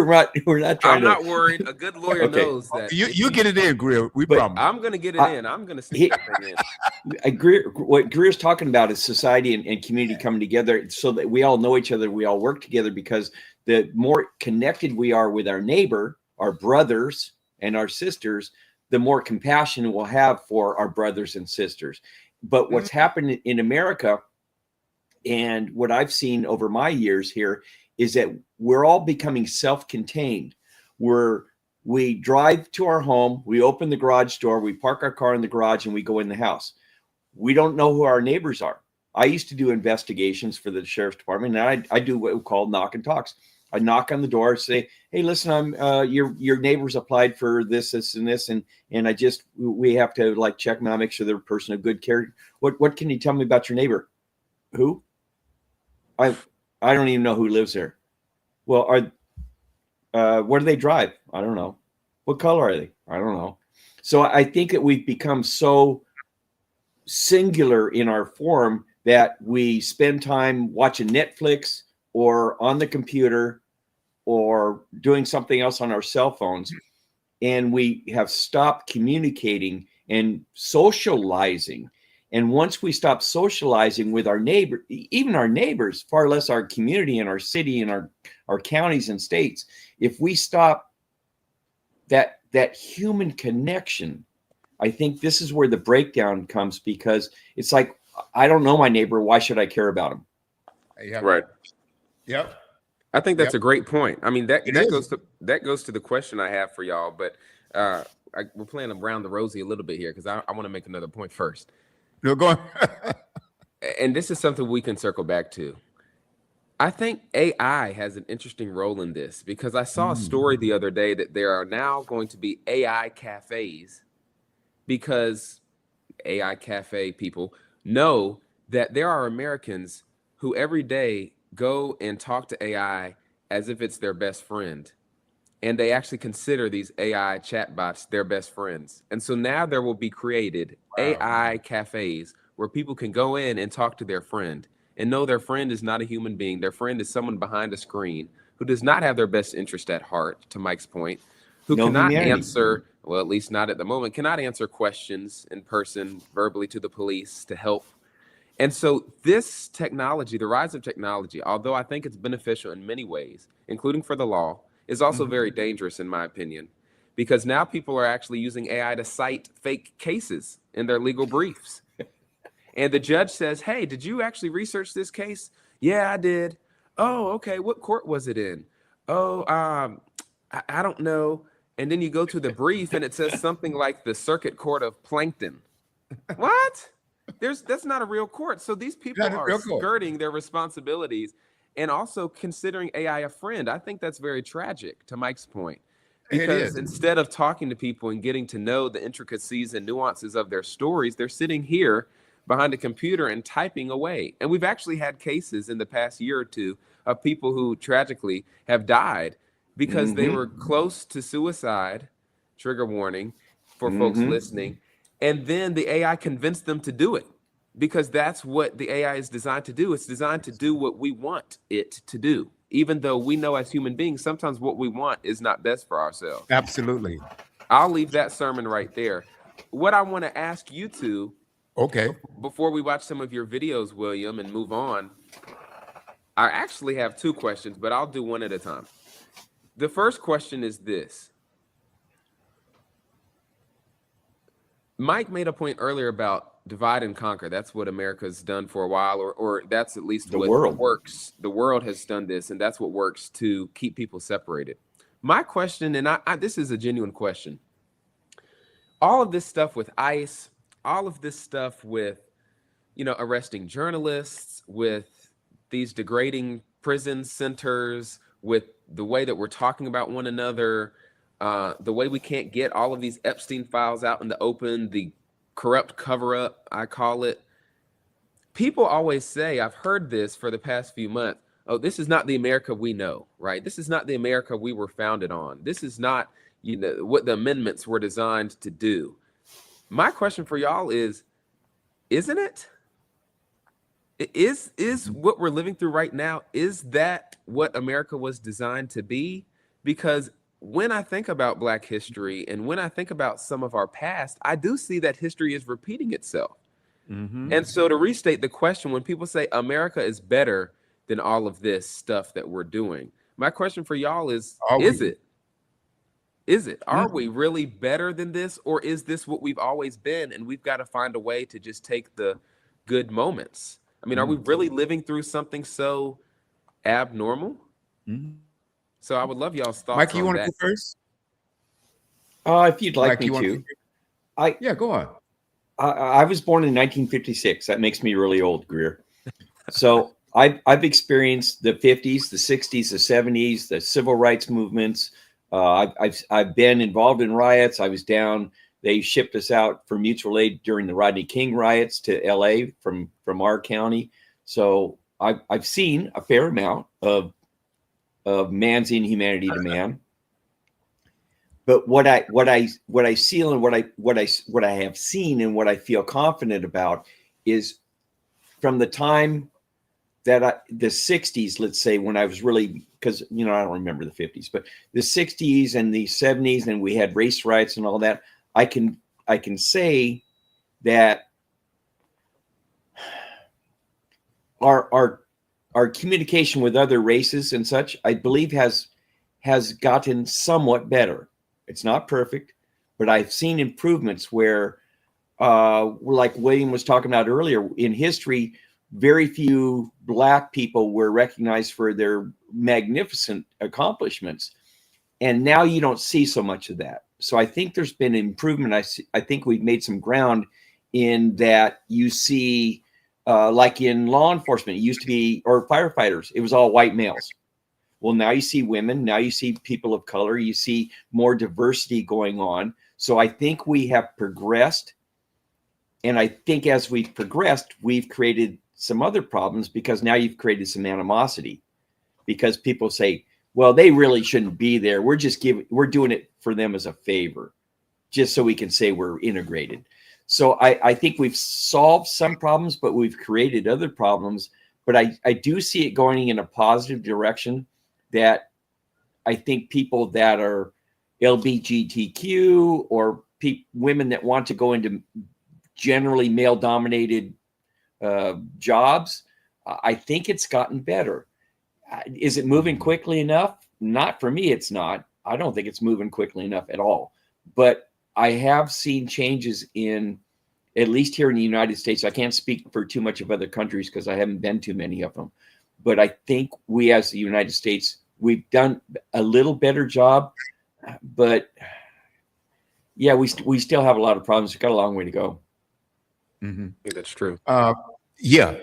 not trying I'm not worried. A good lawyer Okay. knows that. You get it in, Greer. We But promise. I'm going to get it in. I'm going to sneak that thing in. What Greer's talking about is society and community coming together so that we all know each other, we all work together, because the more connected we are with our neighbor, our brothers and our sisters, the more compassion we'll have for our brothers and sisters. But what's happened in America, and what I've seen over my years here, is that we're all becoming self-contained. We drive to our home, we open the garage door, we park our car in the garage, and we go in the house. We don't know who our neighbors are. I used to do investigations for the sheriff's department, and I do what we call knock and talks. I knock on the door, say, "Hey, listen, I'm your neighbors applied for this, and this, and we have to like check them out, make sure they're a person of good character. What can you tell me about your neighbor? Who? I don't even know who lives there. Well, where do they drive? I don't know. What color are they? I don't know. So I think that we've become so singular in our form that we spend time watching Netflix or on the computer or doing something else on our cell phones. And we have stopped communicating and socializing. And once we stop socializing with our neighbor, even our neighbors, far less our community and our city and our counties and states, if we stop that human connection, I think this is where the breakdown comes, because it's like, I don't know my neighbor. Why should I care about him? Yeah. Right. Yep. I think that's a great point. I mean, that goes to the question I have for y'all, but we're playing around the rosy a little bit here because I want to make another point first. No, go on. And this is something we can circle back to. I think AI has an interesting role in this, because I saw a story the other day that there are now going to be AI cafes, because AI cafe people know that there are Americans who every day go and talk to AI as if it's their best friend. And they actually consider these AI chatbots their best friends. And so now there will be created AI cafes where people can go in and talk to their friend and know their friend is not a human being. Their friend is someone behind a screen who does not have their best interest at heart, to Mike's point, who cannot answer, well, at least not at the moment, cannot answer questions in person, verbally to the police to help. And so this technology, the rise of technology, although I think it's beneficial in many ways, including for the law, is also very dangerous in my opinion, because now people are actually using AI to cite fake cases in their legal briefs. And the judge says, "Hey, did you actually research this case?" "Yeah, I did." "Oh, okay. What court was it in?" "Oh, I don't know." And then you go to the brief and it says something like the Circuit Court of Plankton. What? That's not a real court. So these people are skirting their responsibilities and also considering AI a friend. I think that's very tragic, to Mike's point, because instead of talking to people and getting to know the intricacies and nuances of their stories, they're sitting here behind a computer and typing away. And we've actually had cases in the past year or two of people who tragically have died because they were close to suicide, trigger warning for folks listening, and then the AI convinced them to do it, because that's what the AI is designed to do. It's designed to do what we want it to do, even though we know as human beings, sometimes what we want is not best for ourselves. Absolutely. I'll leave that sermon right there. What I want to ask you two, before we watch some of your videos, William, and move on, I actually have two questions, but I'll do one at a time. The first question is this. Mike made a point earlier about divide and conquer. That's what America's done for a while, or that's at least The what world. works. The world has done this, and that's what works to keep people separated. My question, and this is a genuine question. All of this stuff with ICE, all of this stuff with, arresting journalists, with these degrading prison centers, with the way that we're talking about one another, the way we can't get all of these Epstein files out in the open, the corrupt cover-up, I call it. People always say, I've heard this for the past few months, oh, this is not the America we know, right? This is not the America we were founded on. This is not, what the amendments were designed to do. My question for y'all is, isn't it? Is what we're living through right now, is that what America was designed to be? Because when I think about Black history and when I think about some of our past, I do see that history is repeating itself. Mm-hmm. And so to restate the question, when people say America is better than all of this stuff that we're doing, my question for y'all is it? Is it? Are we really better than this? Or is this what we've always been? And we've got to find a way to just take the good moments. I mean, are we really living through something so abnormal? Mm-hmm. So I would love y'all's thoughts. Mike, you on want to that. go first? If you'd like Mike, me to. Yeah, go on. I was born in 1956. That makes me really old, Greer. So I've experienced the 50s, the 60s, the 70s, the civil rights movements. I've been involved in riots. I was down. They shipped us out for mutual aid during the Rodney King riots to LA from our county. So I've seen a fair amount of man's inhumanity to man. But what I see and what I have seen and what I feel confident about is from the time that the 60s, let's say, when I was really, because I don't remember the 50s, but the 60s and the 70s, and we had race riots and all that. I can say that our communication with other races and such, I believe, has gotten somewhat better. It's not perfect, but I've seen improvements where, like William was talking about earlier, in history, very few Black people were recognized for their magnificent accomplishments. And now you don't see so much of that. So I think there's been improvement. I think we've made some ground in that. You see, like in law enforcement, it used to be, or firefighters, it was all white males. Well, now you see women, now you see people of color, you see more diversity going on. So I think we have progressed. And I think as we've progressed, we've created some other problems, because now you've created some animosity, because people say, well, they really shouldn't be there. We're doing it for them as a favor, just so we can say we're integrated. So I think we've solved some problems, but we've created other problems. But I do see it going in a positive direction, that I think people that are LGBTQ or women that want to go into generally male-dominated jobs, I think it's gotten better. Is it moving quickly enough? Not for me, it's not. I don't think it's moving quickly enough at all. But I have seen changes at least here in the United States. I can't speak for too much of other countries because I haven't been to many of them. But I think we, as the United States, we've done a little better job. But yeah, we still have a lot of problems. We've got a long way to go. Mm-hmm. I think that's true. Yeah,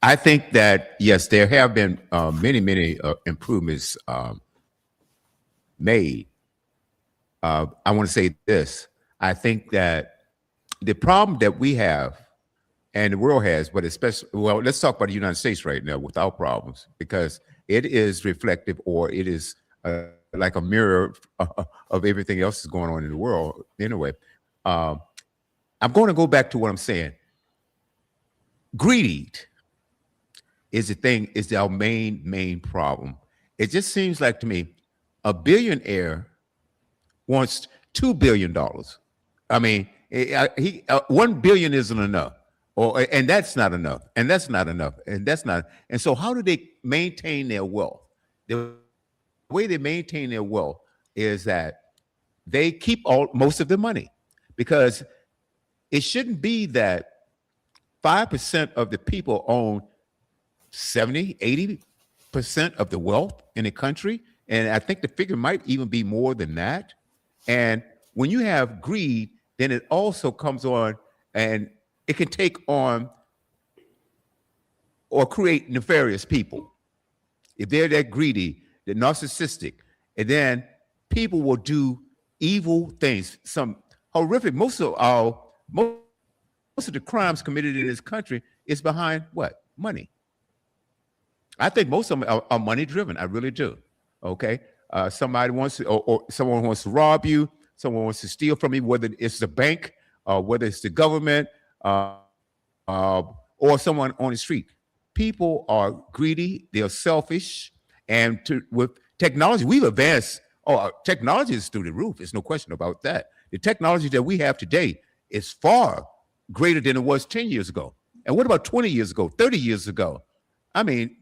I think that, yes, there have been many improvements made. I want to say this. I think that the problem that we have, and the world has, but especially, well, let's talk about the United States right now without problems, because it is reflective, or it is like a mirror of everything else that's going on in the world. Anyway, I'm going to go back to what I'm saying. Greed is our main problem. It just seems like to me, a billionaire wants $2 billion. I mean, he 1 billion isn't enough, and that's not enough, and that's not enough, and that's not. And so, how do they maintain their wealth? The way they maintain their wealth is that they keep most of the money, because it shouldn't be that 5% of the people own 70, 80% of the wealth in the country. And I think the figure might even be more than that. And when you have greed, then it also comes on and it can take on or create nefarious people. If they're that greedy, they're narcissistic, and then people will do evil things, some horrific. Most of the crimes committed in this country is behind what? Money. I think most of them are money driven. I really do. Okay. Somebody wants to, or someone wants to rob you. Someone wants to steal from you, whether it's the bank, whether it's the government, or someone on the street. People are greedy. They're selfish. And with technology, we've advanced. Oh, technology is through the roof. There's no question about that. The technology that we have today is far greater than it was 10 years ago. And what about 20 years ago, 30 years ago? I mean,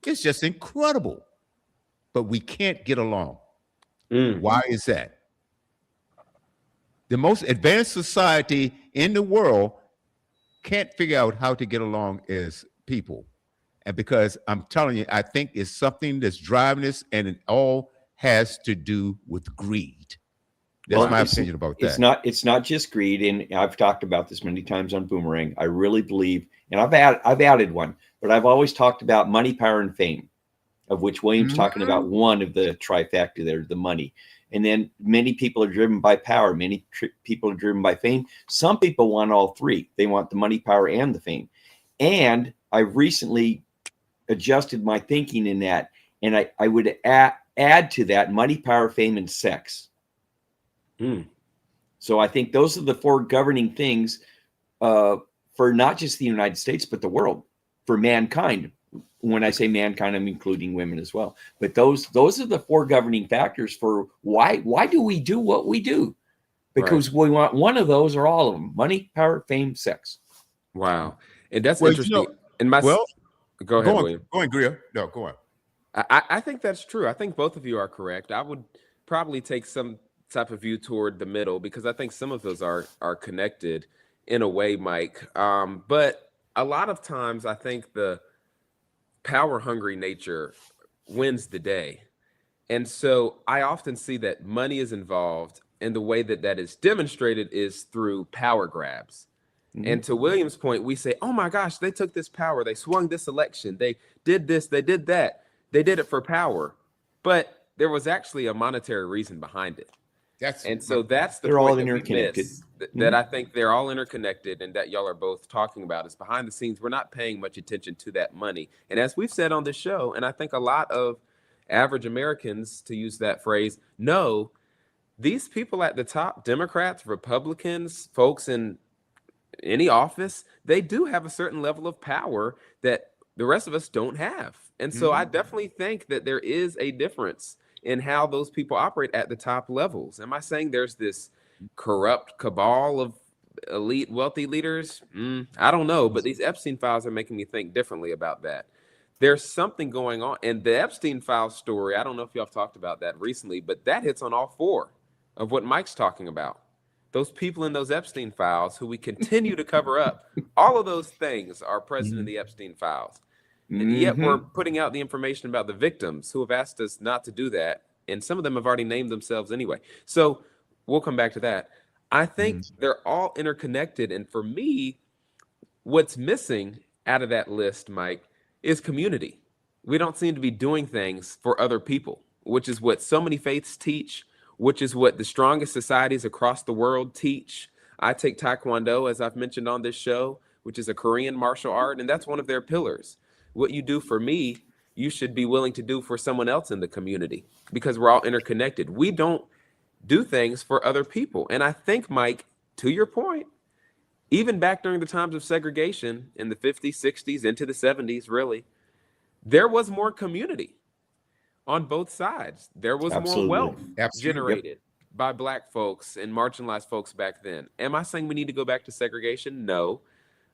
it's just incredible. But we can't get along. Why is that? The most advanced society in the world can't figure out how to get along as people. And because I'm telling you, I think it's something that's driving this, and it all has to do with greed. That's my opinion about that. It's not just greed, and I've talked about this many times on Boomerang. I really believe, and I've added one, but I've always talked about money, power, and fame, of which William's talking about one of the trifecta there, the money. And then many people are driven by power. Many people are driven by fame. Some people want all three. They want the money, power, and the fame. And I recently adjusted my thinking in that, and I would add to that money, power, fame, and sex. So I think those are the four governing things for not just the United States, but the world, for mankind. When I say mankind, I'm including women as well. But those are the four governing factors for why do we do what we do? Because we want one of those or all of them: money, power, fame, sex. Wow. And that's interesting. Go ahead, William. Go on, Greer. No, go on. I think that's true. I think both of you are correct. I would probably take some type of view toward the middle, because I think some of those are connected in a way, Mike. But a lot of times I think the power hungry nature wins the day. And so I often see that money is involved, and the way that is demonstrated is through power grabs. And to William's point, we say, oh my gosh, they took this power. They swung this election. They did this. They did that. They did it for power. But there was actually a monetary reason behind it. That's the they're all point interconnected. That I think they're all interconnected, and that y'all are both talking about is behind the scenes. We're not paying much attention to that money. And as we've said on this show, and I think a lot of average Americans, to use that phrase, know these people at the top, Democrats, Republicans, folks in any office, they do have a certain level of power that the rest of us don't have. And so I definitely think that there is a difference in how those people operate at the top levels. Am I saying there's this corrupt cabal of elite wealthy leaders? I don't know, but these Epstein files are making me think differently about that. There's something going on. And the Epstein file story, I don't know if y'all have talked about that recently, but that hits on all four of what Mike's talking about. Those people in those Epstein files who we continue to cover up, all of those things are present in the Epstein files. And yet we're putting out the information about the victims who have asked us not to do that. And some of them have already named themselves anyway. So we'll come back to that. I think they're all interconnected. And for me, what's missing out of that list, Mike, is community. We don't seem to be doing things for other people, which is what so many faiths teach, which is what the strongest societies across the world teach. I take Taekwondo, as I've mentioned on this show, which is a Korean martial art, and that's one of their pillars. What you do for me, you should be willing to do for someone else in the community, because we're all interconnected. We don't do things for other people. And I think, Mike, to your point, even back during the times of segregation in the 50s, 60s, into the 70s, really, there was more community on both sides. There was more wealth generated by Black folks and marginalized folks back then. Am I saying we need to go back to segregation? No.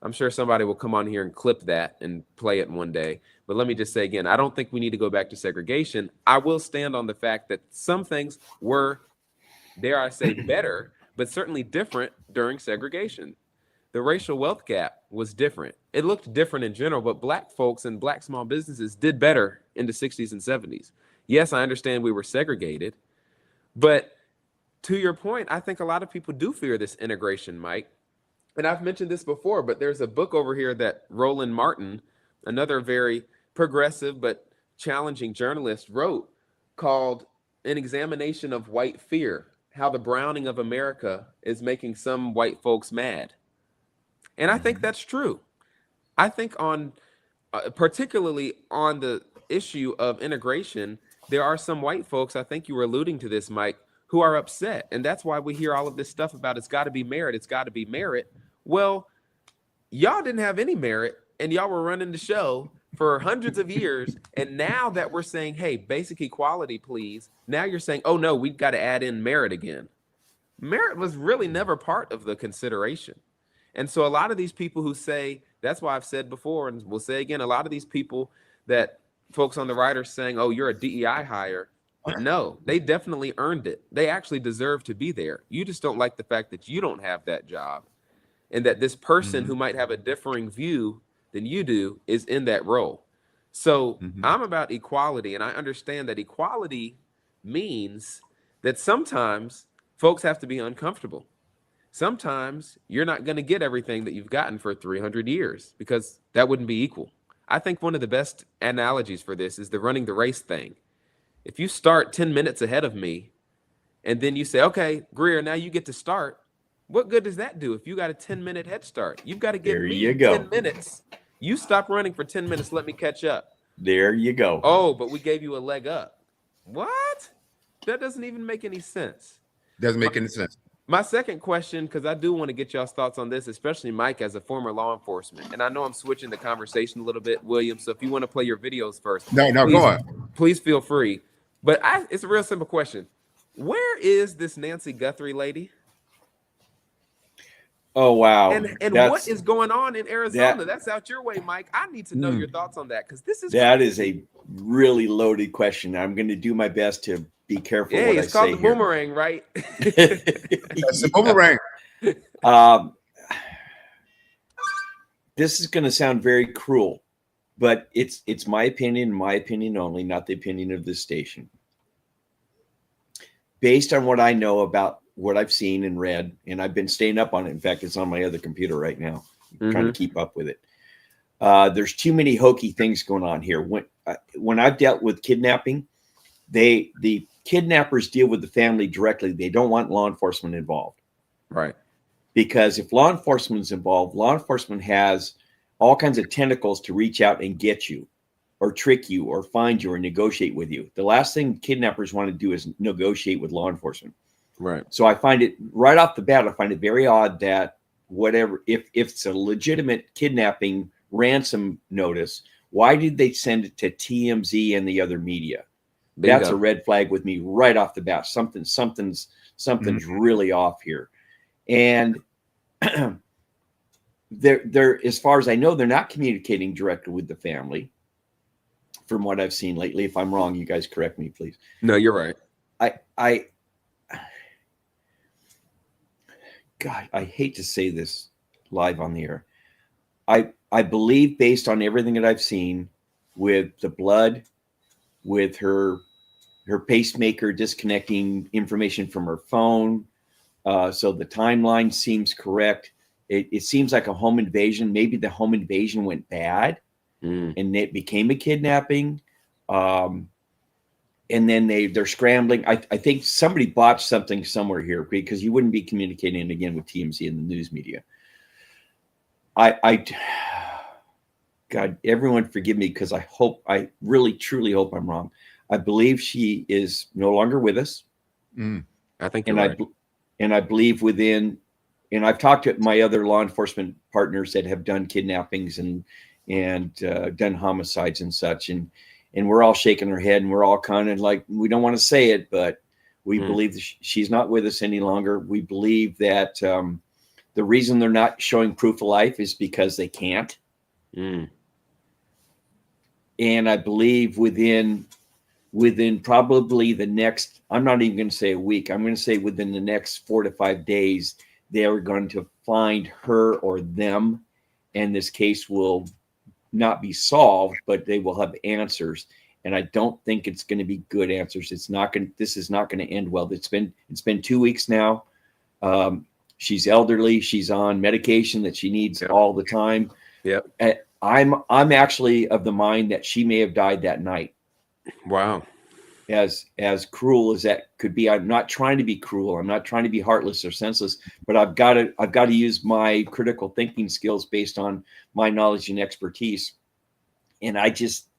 I'm sure somebody will come on here and clip that and play it one day. But let me just say again, I don't think we need to go back to segregation. I will stand on the fact that some things were, dare I say, better, but certainly different during segregation. The racial wealth gap was different. It looked different in general, but black folks and black small businesses did better in the 60s and 70s. Yes, I understand we were segregated, but to your point, I think a lot of people do fear this integration, Mike. And I've mentioned this before, but there's a book over here that Roland Martin, another very progressive but challenging journalist, wrote called An Examination of White Fear: How the Browning of America is Making Some White Folks Mad. And I think that's true. I think particularly on the issue of integration, there are some white folks, I think you were alluding to this, Mike, who are upset. And that's why we hear all of this stuff about it's got to be merit, it's got to be merit. Well, y'all didn't have any merit, and y'all were running the show for hundreds of years. And now that we're saying, hey, basic equality, please, now you're saying, oh, no, we've got to add in merit again. Merit was really never part of the consideration. And so a lot of these people who say, that's why I've said before, and we'll say again, a lot of these people that folks on the right are saying, oh, you're a DEI hire. No, they definitely earned it. They actually deserve to be there. You just don't like the fact that you don't have that job, and that this person who might have a differing view than you do is in that role. So I'm about equality, and I understand that equality means that sometimes folks have to be uncomfortable. Sometimes you're not going to get everything that you've gotten for 300 years because that wouldn't be equal. I think one of the best analogies for this is the running the race thing. If you start 10 minutes ahead of me and then you say, okay, Greer, now you get to start, what good does that do if you got a 10-minute head start? You've got to give me 10 minutes. You stop running for 10 minutes, let me catch up. There you go. Oh, but we gave you a leg up. What? That doesn't even make any sense. Doesn't make any sense. My second question, because I do want to get y'all's thoughts on this, especially Mike as a former law enforcement. And I know I'm switching the conversation a little bit, William. So if you want to play your videos first. No, go on. Please feel free. But it's a real simple question. Where is this Nancy Guthrie lady? Oh, wow. And what is going on in Arizona? That's out your way, Mike. I need to know your thoughts on that, because this is a really loaded question. I'm going to do my best to be careful what I say. It's called the boomerang, right? That's the boomerang. This is going to sound very cruel, but it's my opinion only, not the opinion of this station. Based on what I know about what I've seen and read, and I've been staying up on it. In fact, it's on my other computer right now, trying to keep up with it. There's too many hokey things going on here. When I've dealt with kidnapping, the kidnappers deal with the family directly. They don't want law enforcement involved. Right. Because if law enforcement is involved, law enforcement has all kinds of tentacles to reach out and get you or trick you or find you or negotiate with you. The last thing kidnappers want to do is negotiate with law enforcement. Right. So I find it right off the bat, I find it very odd that if it's a legitimate kidnapping ransom notice, why did they send it to TMZ and the other media? Bingo. That's a red flag with me right off the bat. Something's really off here. And they're, as far as I know, they're not communicating directly with the family from what I've seen lately. If I'm wrong, you guys correct me, please. No, you're right. God, I hate to say this live on the air. I believe, based on everything that I've seen with the blood, with her pacemaker disconnecting information from her phone, so the timeline seems correct. It seems like a home invasion. Maybe the home invasion went bad and it became a kidnapping. And then they're scrambling. I think somebody botched something somewhere here, because you wouldn't be communicating again with TMZ and the news media. God, everyone forgive me, because I really, truly hope I'm wrong. I believe she is no longer with us. I think you're right. And I believe and I've talked to my other law enforcement partners that have done kidnappings and done homicides and such. And we're all shaking our head, and we're all kind of like, we don't want to say it, but we believe that she's not with us any longer. We believe that the reason they're not showing proof of life is because they can't. And I believe within within probably the next, I'm not even going to say a week, I'm going to say within the next 4 to 5 days, they are going to find her or them, and this case will not be solved, but they will have answers. And I don't think it's going to be good answers. This is not going to end well. It's been 2 weeks now. She's elderly. She's on medication that she needs all the time. Yep. I'm actually of the mind that she may have died that night. Wow. As cruel as that could be, I'm not trying to be cruel. I'm not trying to be heartless or senseless, but I've got to use my critical thinking skills based on my knowledge and expertise. And I just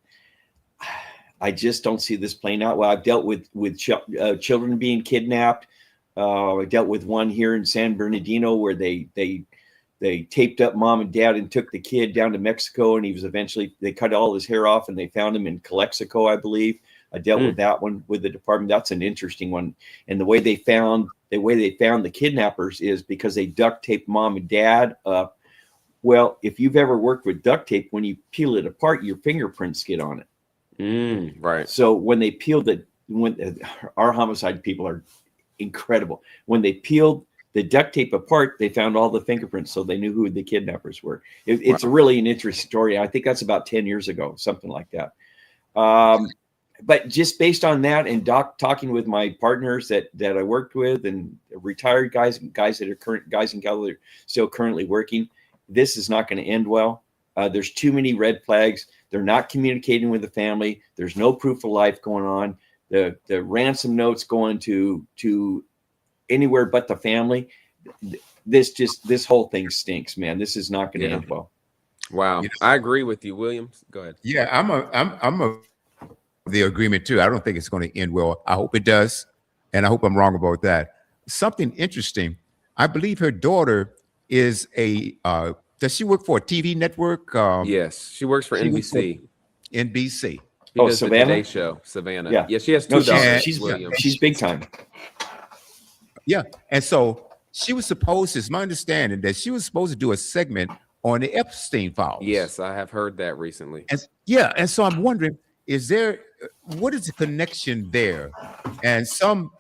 don't see this playing out well. I've dealt with children being kidnapped. I dealt with one here in San Bernardino where they taped up mom and dad and took the kid down to Mexico, and they cut all his hair off and they found him in Calexico, I believe. I dealt with that one with the department. That's an interesting one. And the way they found the kidnappers is because they duct taped mom and dad up. Well, if you've ever worked with duct tape, when you peel it apart, your fingerprints get on it. Right. So when they peeled our homicide people are incredible. When they peeled the duct tape apart, they found all the fingerprints, so they knew who the kidnappers were. It's really an interesting story. I think that's about 10 years ago, something like that. But just based on that and talking with my partners that I worked with and retired guys that are guys and gals that are still currently working, this is not going to end well. There's too many red flags. They're not communicating with the family. There's no proof of life going on. The ransom notes going to anywhere but the family. This whole thing stinks, man. This is not going to end well. Wow. I agree with you, Williams. Go ahead. Yeah, I'm of the agreement too. I don't think it's going to end well. I hope it does, and I hope I'm wrong about that. Something interesting. I believe her daughter is does she work for a TV network? Yes, she works for NBC. NBC. She does Savannah? the Today Show, Savannah. Yeah, she has two daughters. She's big time. Yeah, and so she was supposed, it's my understanding, that she was supposed to do a segment on the Epstein files. Yes, I have heard that recently. And so I'm wondering, what is the connection there? And some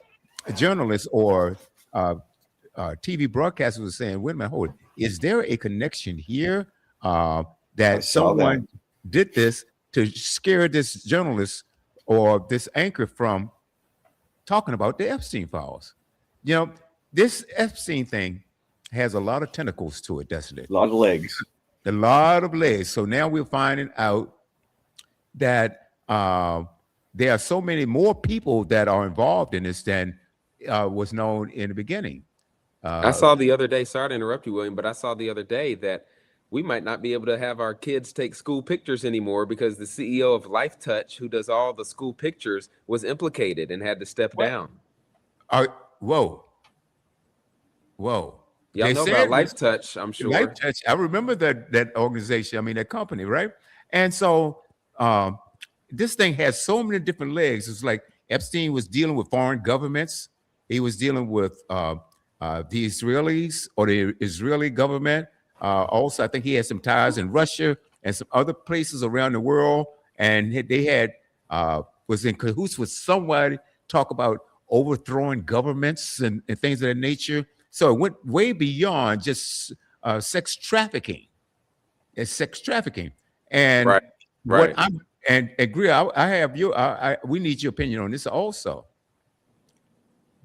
journalists or TV broadcasters were saying, wait a minute, hold it. Is there a connection here that someone did this to scare this journalist or this anchor from talking about the Epstein files? You know, this Epstein thing has a lot of tentacles to it, doesn't it? A lot of legs. A lot of legs. So now we're finding out that there are so many more people that are involved in this than was known in the beginning. I saw the other day, sorry to interrupt you, William, but I saw the other day that we might not be able to have our kids take school pictures anymore because the CEO of Life Touch, who does all the school pictures, was implicated and had to step down. Whoa. Y'all know about Life Touch, I'm sure. Life Touch. I remember that organization. I mean, that company, right? And so this thing has so many different legs. It's like Epstein was dealing with foreign governments. He was dealing with the Israelis or the Israeli government. Also, I think he had some ties in Russia and some other places around the world. And they had was in cahoots with somebody talk about overthrowing governments and things of that nature. So it went way beyond just sex trafficking. It's sex trafficking. And right. Greer, I have we need your opinion on this also.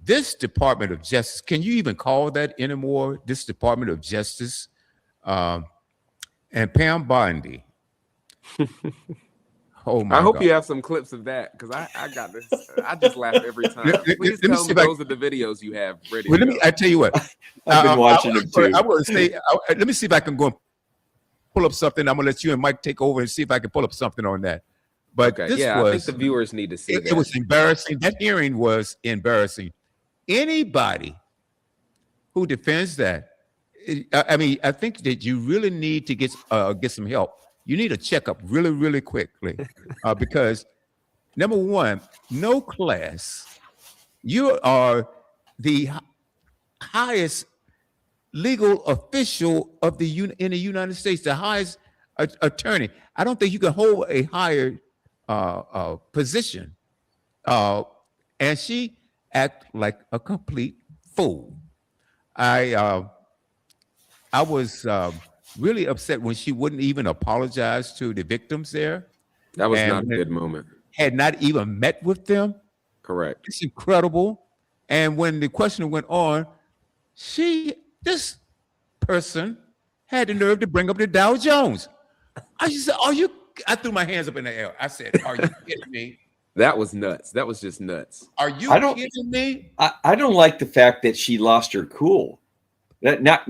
This Department of Justice, can you even call that anymore? This Department of Justice and Pam Bondi. Oh my! I hope God. you have some clips of that because I got this. I just laugh every time. Please tell me those are the videos you have ready. Well, I tell you what. I've been watching them too. I want to say, let me see if I can go and pull up something. I'm gonna let you and Mike take over and see if I can pull up something on that. But I think the viewers need to see that. It was embarrassing. That hearing was embarrassing. Anybody who defends that, I mean, I think that you really need to get some help. You need a checkup really, really quickly because number one, no class. You are the highest legal official of in the United States, the highest attorney. I don't think you can hold a higher position uh, and she act like a complete fool. I uh, I was really upset when she wouldn't even apologize to the victims there, That was not and a good moment. had not even met with them. Correct. It's incredible. And when the question went on, this person had the nerve to bring up the Dow Jones. I just said, "Are you?" I threw my hands up in the air. I said, "Are you kidding me? That was nuts. That was just nuts. Are you kidding me?" I don't like the fact that she lost her cool. That not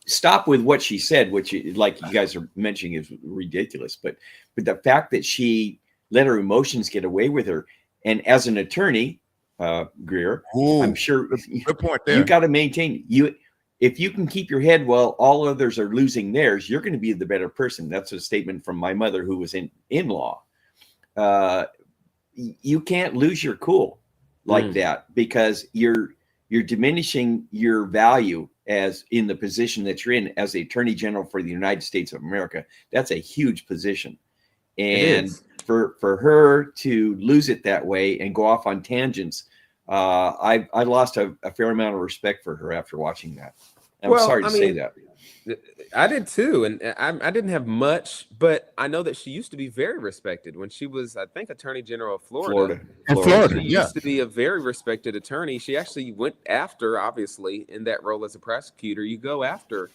stop with what she said, which, like you guys are mentioning, is ridiculous. But the fact that she let her emotions get away with her, and as an attorney, Greer, I'm sure good point there. You got to maintain if you can keep your head while all others are losing theirs, you're going to be the better person. That's a statement from my mother, who was in law. You can't lose your cool like that, because you're diminishing your value as in the position that you're in as the Attorney General for the United States of America. That's a huge position. And for her to lose it that way and go off on tangents, I lost a fair amount of respect for her after watching that. I'm sorry to say that. I did too, and I didn't have much, but I know that she used to be very respected when she was, I think, Attorney General of Florida. Florida, she used to be a very respected attorney. She actually went after, obviously, in that role as a prosecutor, you go after,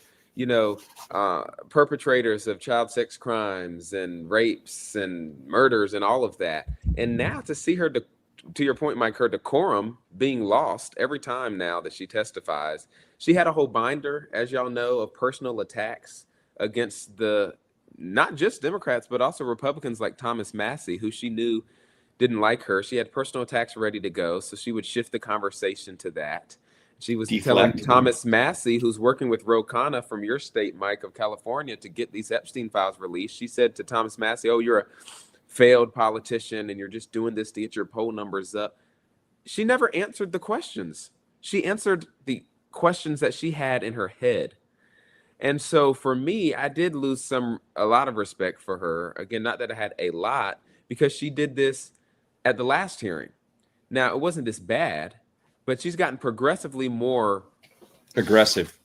perpetrators of child sex crimes and rapes and murders and all of that. And now to see her, to your point, Mike, her decorum being lost every time now that she testifies. She had a whole binder, as y'all know, of personal attacks against not just Democrats, but also Republicans like Thomas Massey, who she knew didn't like her. She had personal attacks ready to go, so she would shift the conversation to that. She was telling Thomas Massey, who's working with Ro Khanna from your state, Mike, of California, to get these Epstein files released. She said to Thomas Massey, "Oh, you're a failed politician and you're just doing this to get your poll numbers up." She never answered the questions. She answered the questions that she had in her head. And so for me, I did lose a lot of respect for her. Again, not that I had a lot, because she did this at the last hearing. Now, it wasn't this bad, but she's gotten progressively more aggressive.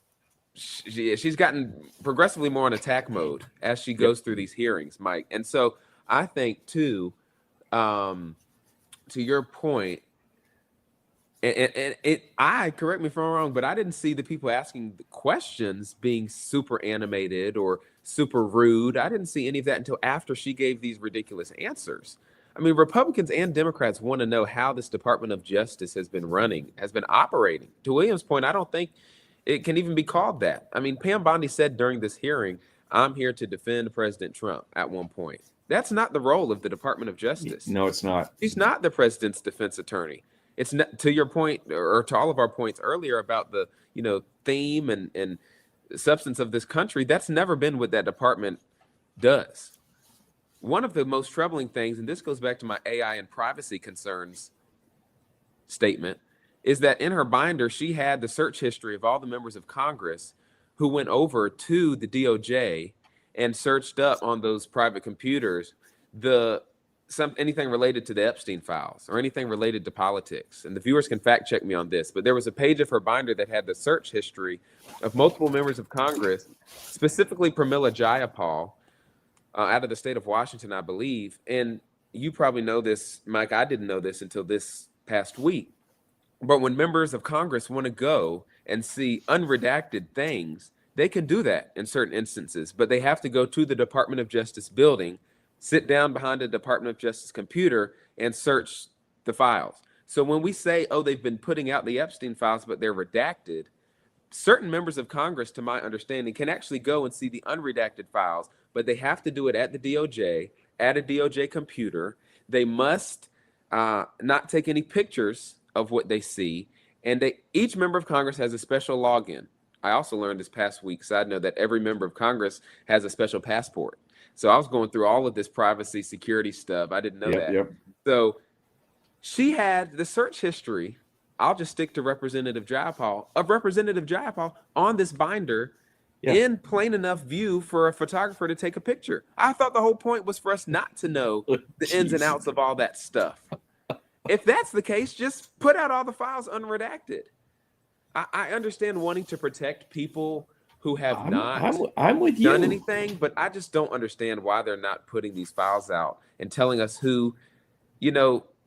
She's gotten progressively more in attack mode as she goes through these hearings, Mike. And so I think too, to your point, and correct me if I'm wrong, but I didn't see the people asking the questions being super animated or super rude. I didn't see any of that until after she gave these ridiculous answers. I mean, Republicans and Democrats want to know how this Department of Justice has been operating. To William's point, I don't think it can even be called that. I mean, Pam Bondi said during this hearing, "I'm here to defend President Trump," at one point. That's not the role of the Department of Justice. No, it's not. She's not the president's defense attorney. It's not, to your point, or to all of our points earlier about the theme and substance of this country. That's never been what that department does. One of the most troubling things, and this goes back to my AI and privacy concerns statement, is that in her binder she had the search history of all the members of Congress who went over to the DOJ and searched up on those private computers anything related to the Epstein files or anything related to politics. And the viewers can fact check me on this, but there was a page of her binder that had the search history of multiple members of Congress, specifically Pramila Jayapal, out of the state of Washington, I believe. And you probably know this, Mike. I didn't know this until this past week. But when members of Congress want to go and see unredacted things, they can do that in certain instances, but they have to go to the Department of Justice building, sit down behind a Department of Justice computer, and search the files. So when we say, oh, they've been putting out the Epstein files, but they're redacted, certain members of Congress, to my understanding, can actually go and see the unredacted files, but they have to do it at the DOJ, at a DOJ computer. They must not take any pictures of what they see, and each member of Congress has a special login. I also learned this past week, side note, that every member of Congress has a special passport. So I was going through all of this privacy security stuff. I didn't know that. Yep. So she had the search history. I'll just stick to Representative Jayapal on this binder in plain enough view for a photographer to take a picture. I thought the whole point was for us not to know the ins and outs of all that stuff. if that's the case, just put out all the files unredacted. I understand wanting to protect people who have I'm with you. done anything, but I just don't understand why they're not putting these files out and telling us who,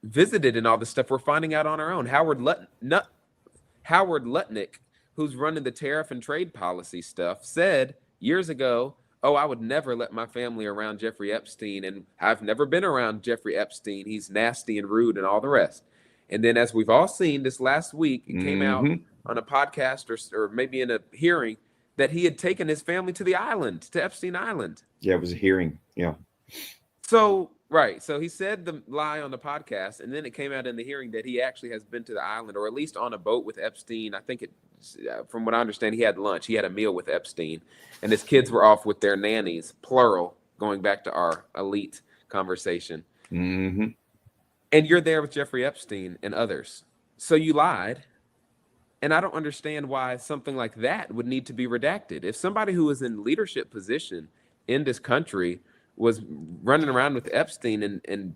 visited and all this stuff. We're finding out on our own. Howard Lutnick, who's running the tariff and trade policy stuff, said years ago, "Oh, I would never let my family around Jeffrey Epstein, and I've never been around Jeffrey Epstein. He's nasty and rude and all the rest." And then, as we've all seen this last week, it came out on a podcast or maybe in a hearing that he had taken his family to the island, to Epstein Island. Yeah, it was a hearing. Yeah. So, right. So he said the lie on the podcast, and then it came out in the hearing that he actually has been to the island, or at least on a boat with Epstein. I think from what I understand, he had lunch. He had a meal with Epstein, and his kids were off with their nannies, plural, going back to our elite conversation. Mm-hmm. And you're there with Jeffrey Epstein and others. So you lied. And I don't understand why something like that would need to be redacted. If somebody who was in leadership position in this country was running around with Epstein and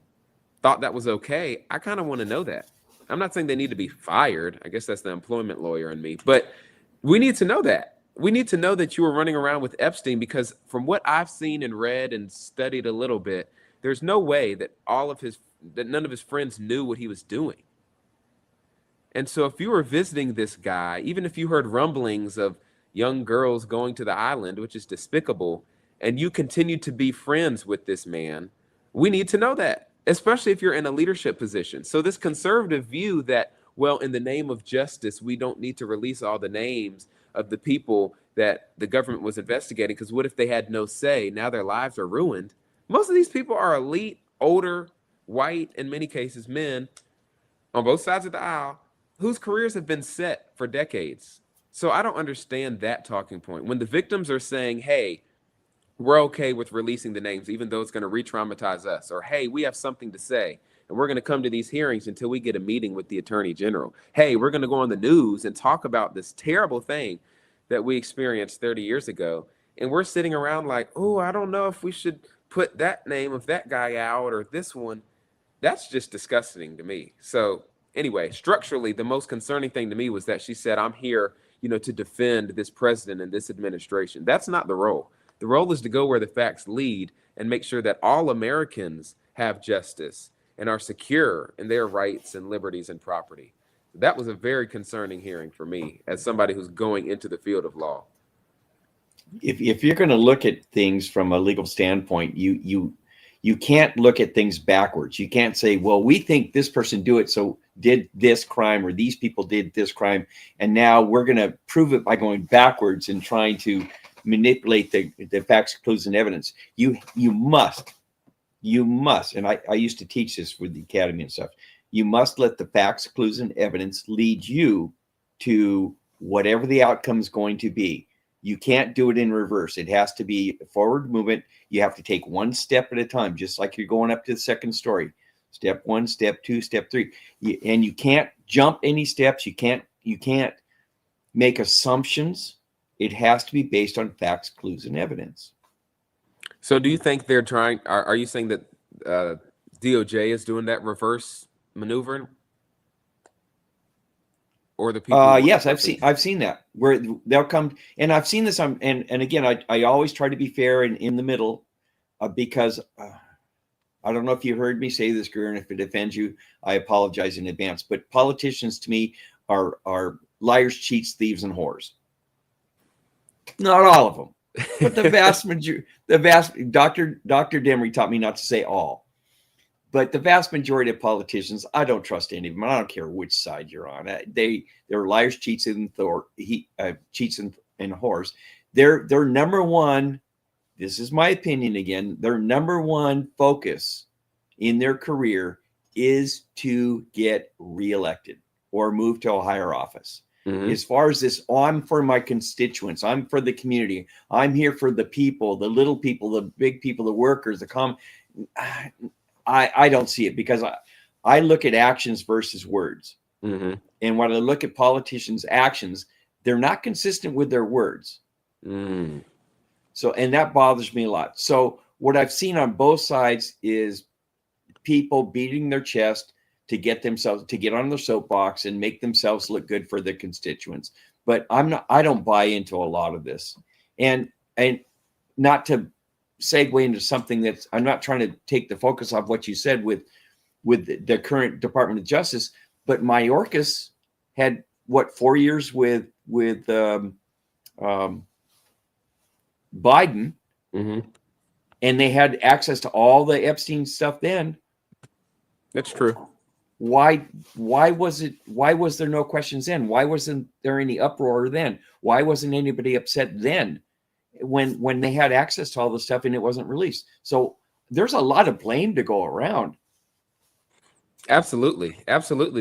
thought that was okay, I kind of want to know that. I'm not saying they need to be fired. I guess that's the employment lawyer in me. But we need to know that. We need to know that you were running around with Epstein, because from what I've seen and read and studied a little bit, there's no way that none of his friends knew what he was doing. And so if you were visiting this guy, even if you heard rumblings of young girls going to the island, which is despicable, and you continue to be friends with this man, we need to know that, especially if you're in a leadership position. So this conservative view that, well, in the name of justice, we don't need to release all the names of the people that the government was investigating, because what if they had no say? Now their lives are ruined. Most of these people are elite, older, white, in many cases, men on both sides of the aisle, whose careers have been set for decades. So I don't understand that talking point. When the victims are saying, hey, we're okay with releasing the names, even though it's going to re-traumatize us, or hey, we have something to say, and we're going to come to these hearings until we get a meeting with the attorney general. Hey, we're going to go on the news and talk about this terrible thing that we experienced 30 years ago. And we're sitting around like, oh, I don't know if we should put that name of that guy out or this one. That's just disgusting to me. So anyway, structurally, the most concerning thing to me was that she said, I'm here, to defend this president and this administration. That's not the role. The role is to go where the facts lead and make sure that all Americans have justice and are secure in their rights and liberties and property. That was a very concerning hearing for me as somebody who's going into the field of law. If you're going to look at things from a legal standpoint, you can't look at things backwards. You can't say, well, we think this person did this crime, or these people did this crime, and now we're going to prove it by going backwards and trying to manipulate the facts, clues, and evidence. You must, and I used to teach this with the academy and stuff. You must let the facts, clues, and evidence lead you to whatever the outcome is going to be. You can't do it in reverse. It has to be a forward movement. You have to take one step at a time, just like you're going up to the second story. Step 1, step 2, step 3. And you can't jump any steps. You can't make assumptions. It has to be based on facts, clues, and evidence. So do you think they're trying, are you saying that DOJ is doing that reverse maneuvering? Or the people? Yes, I've seen that, where they'll come, and I've seen this. And again, I always try to be fair and in the middle, because I don't know if you heard me say this, Greer, and if it offends you, I apologize in advance. But politicians, to me, are liars, cheats, thieves, and whores. Not all of them, but the vast majority. Dr. Demery taught me not to say all. But the vast majority of politicians, I don't trust any of them. I don't care which side you're on. They're liars, cheats, and cheats and whores. Their number one, this is my opinion again, their number one focus in their career is to get reelected or move to a higher office. Mm-hmm. As far as this, I'm for my constituents. I'm for the community. I'm here for the people, the little people, the big people, the workers, the common. I don't see it, because I look at actions versus words. Mm-hmm. And when I look at politicians' actions, they're not consistent with their words. Mm. So, and that bothers me a lot. So what I've seen on both sides is people beating their chest, to get on their soapbox and make themselves look good for their constituents. But I don't buy into a lot of this. And not to segue into something that's, I'm not trying to take the focus off what you said with the current Department of Justice, but Mayorkas had 4 years with Biden, and they had access to all the Epstein stuff then. That's true. Why was there no questions then? Why wasn't there any uproar then? Why wasn't anybody upset then when they had access to all the stuff and it wasn't released? So there's a lot of blame to go around. Absolutely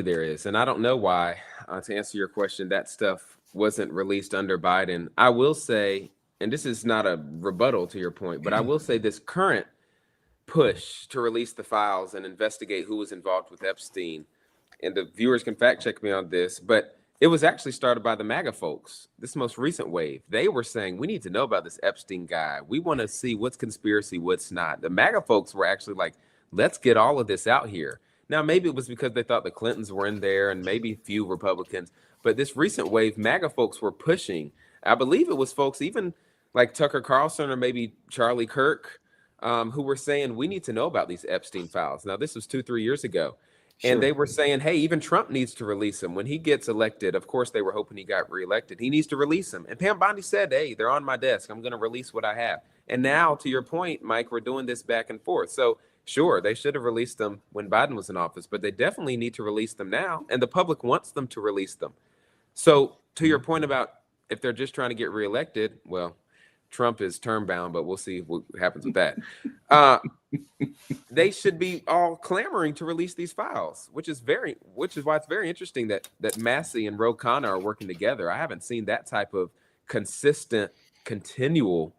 there is. And I don't know why, to answer your question, that stuff wasn't released under Biden. I will say, and this is not a rebuttal to your point, but I will say this current push to release the files and investigate who was involved with Epstein, and the viewers can fact check me on this, but it was actually started by the MAGA folks. This most recent wave, they were saying, we need to know about this Epstein guy. We want to see what's conspiracy, what's not. The MAGA folks were actually like, let's get all of this out here. Now, maybe it was because they thought the Clintons were in there and maybe a few Republicans, but this recent wave, MAGA folks were pushing. I believe it was folks even like Tucker Carlson or maybe Charlie Kirk, who were saying, we need to know about these Epstein files. Now, this was 2-3 years ago. Sure. And they were saying, hey, even Trump needs to release them. When he gets elected, of course, they were hoping he got reelected. He needs to release them. And Pam Bondi said, hey, they're on my desk. I'm going to release what I have. And now, to your point, Mike, we're doing this back and forth. So, sure, they should have released them when Biden was in office, but they definitely need to release them now. And the public wants them to release them. So, to your point about if they're just trying to get reelected, well, Trump is term bound, but we'll see what happens with that. They should be all clamoring to release these files, which is why it's very interesting that Massey and Ro Khanna are working together. I haven't seen that type of consistent, continual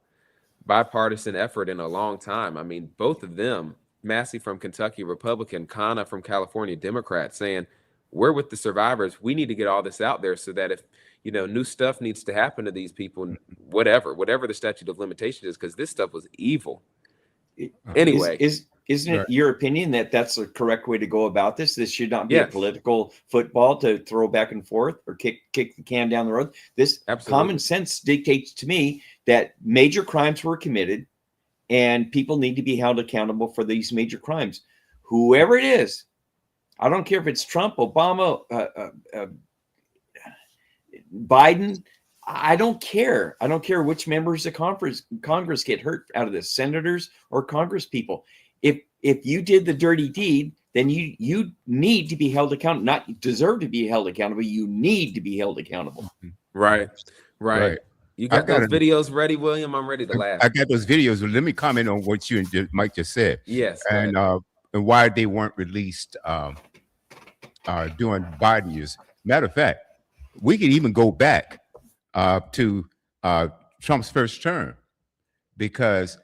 bipartisan effort in a long time. I mean, both of them, Massey from Kentucky, Republican, Khanna from California, Democrat, saying, we're with the survivors. We need to get all this out there so that if new stuff needs to happen to these people, whatever the statute of limitation is, because this stuff was evil. Anyway, isn't it your opinion that that's the correct way to go about this? This should not be a political football to throw back and forth or kick the can down the road. This common sense dictates to me that major crimes were committed and people need to be held accountable for these major crimes. Whoever it is, I don't care if it's Trump, Obama, Biden, I don't care. I don't care which members of Congress get hurt out of this, senators or Congress people. If you did the dirty deed, then you need to be held accountable. Not deserve to be held accountable. You need to be held accountable. Right. You got those videos ready, William? I'm ready to laugh. I got those videos. Let me comment on what you and Mike just said. Yes. And why they weren't released during Biden years. Matter of fact, we could even go back to Trump's first term, because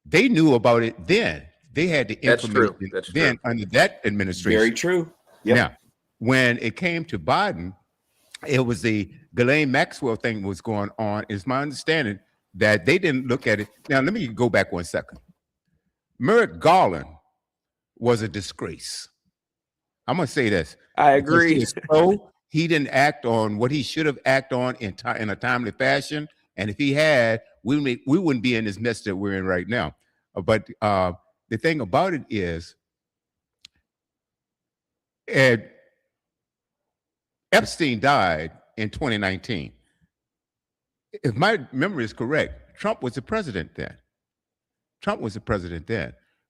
they knew about it then. They had the information then under that administration. Very true. Yep. Now, when it came to Biden, it was the Ghislaine Maxwell thing was going on. It's my understanding that they didn't look at it. Now, let me go back 1 second. Merrick Garland was a disgrace. I'm going to say this. I agree. He didn't act on what he should have acted on in a timely fashion. And if he had, we wouldn't be in this mess that we're in right now. But the thing about it is, Epstein died in 2019. If my memory is correct, Trump was the president then.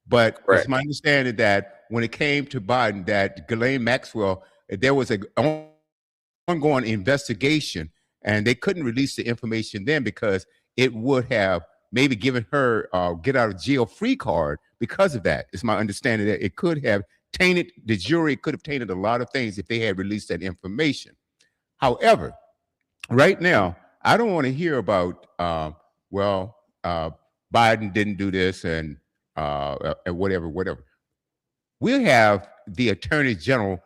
But it's my understanding that when it came to Biden, that Ghislaine Maxwell, there was an ongoing investigation, and they couldn't release the information then because it would have maybe given her get out of jail free card because of that. It's my understanding that it could have tainted the jury, could have tainted a lot of things if they had released that information. However, right now, I don't want to hear about, Biden didn't do this and whatever. We'll have the Attorney General.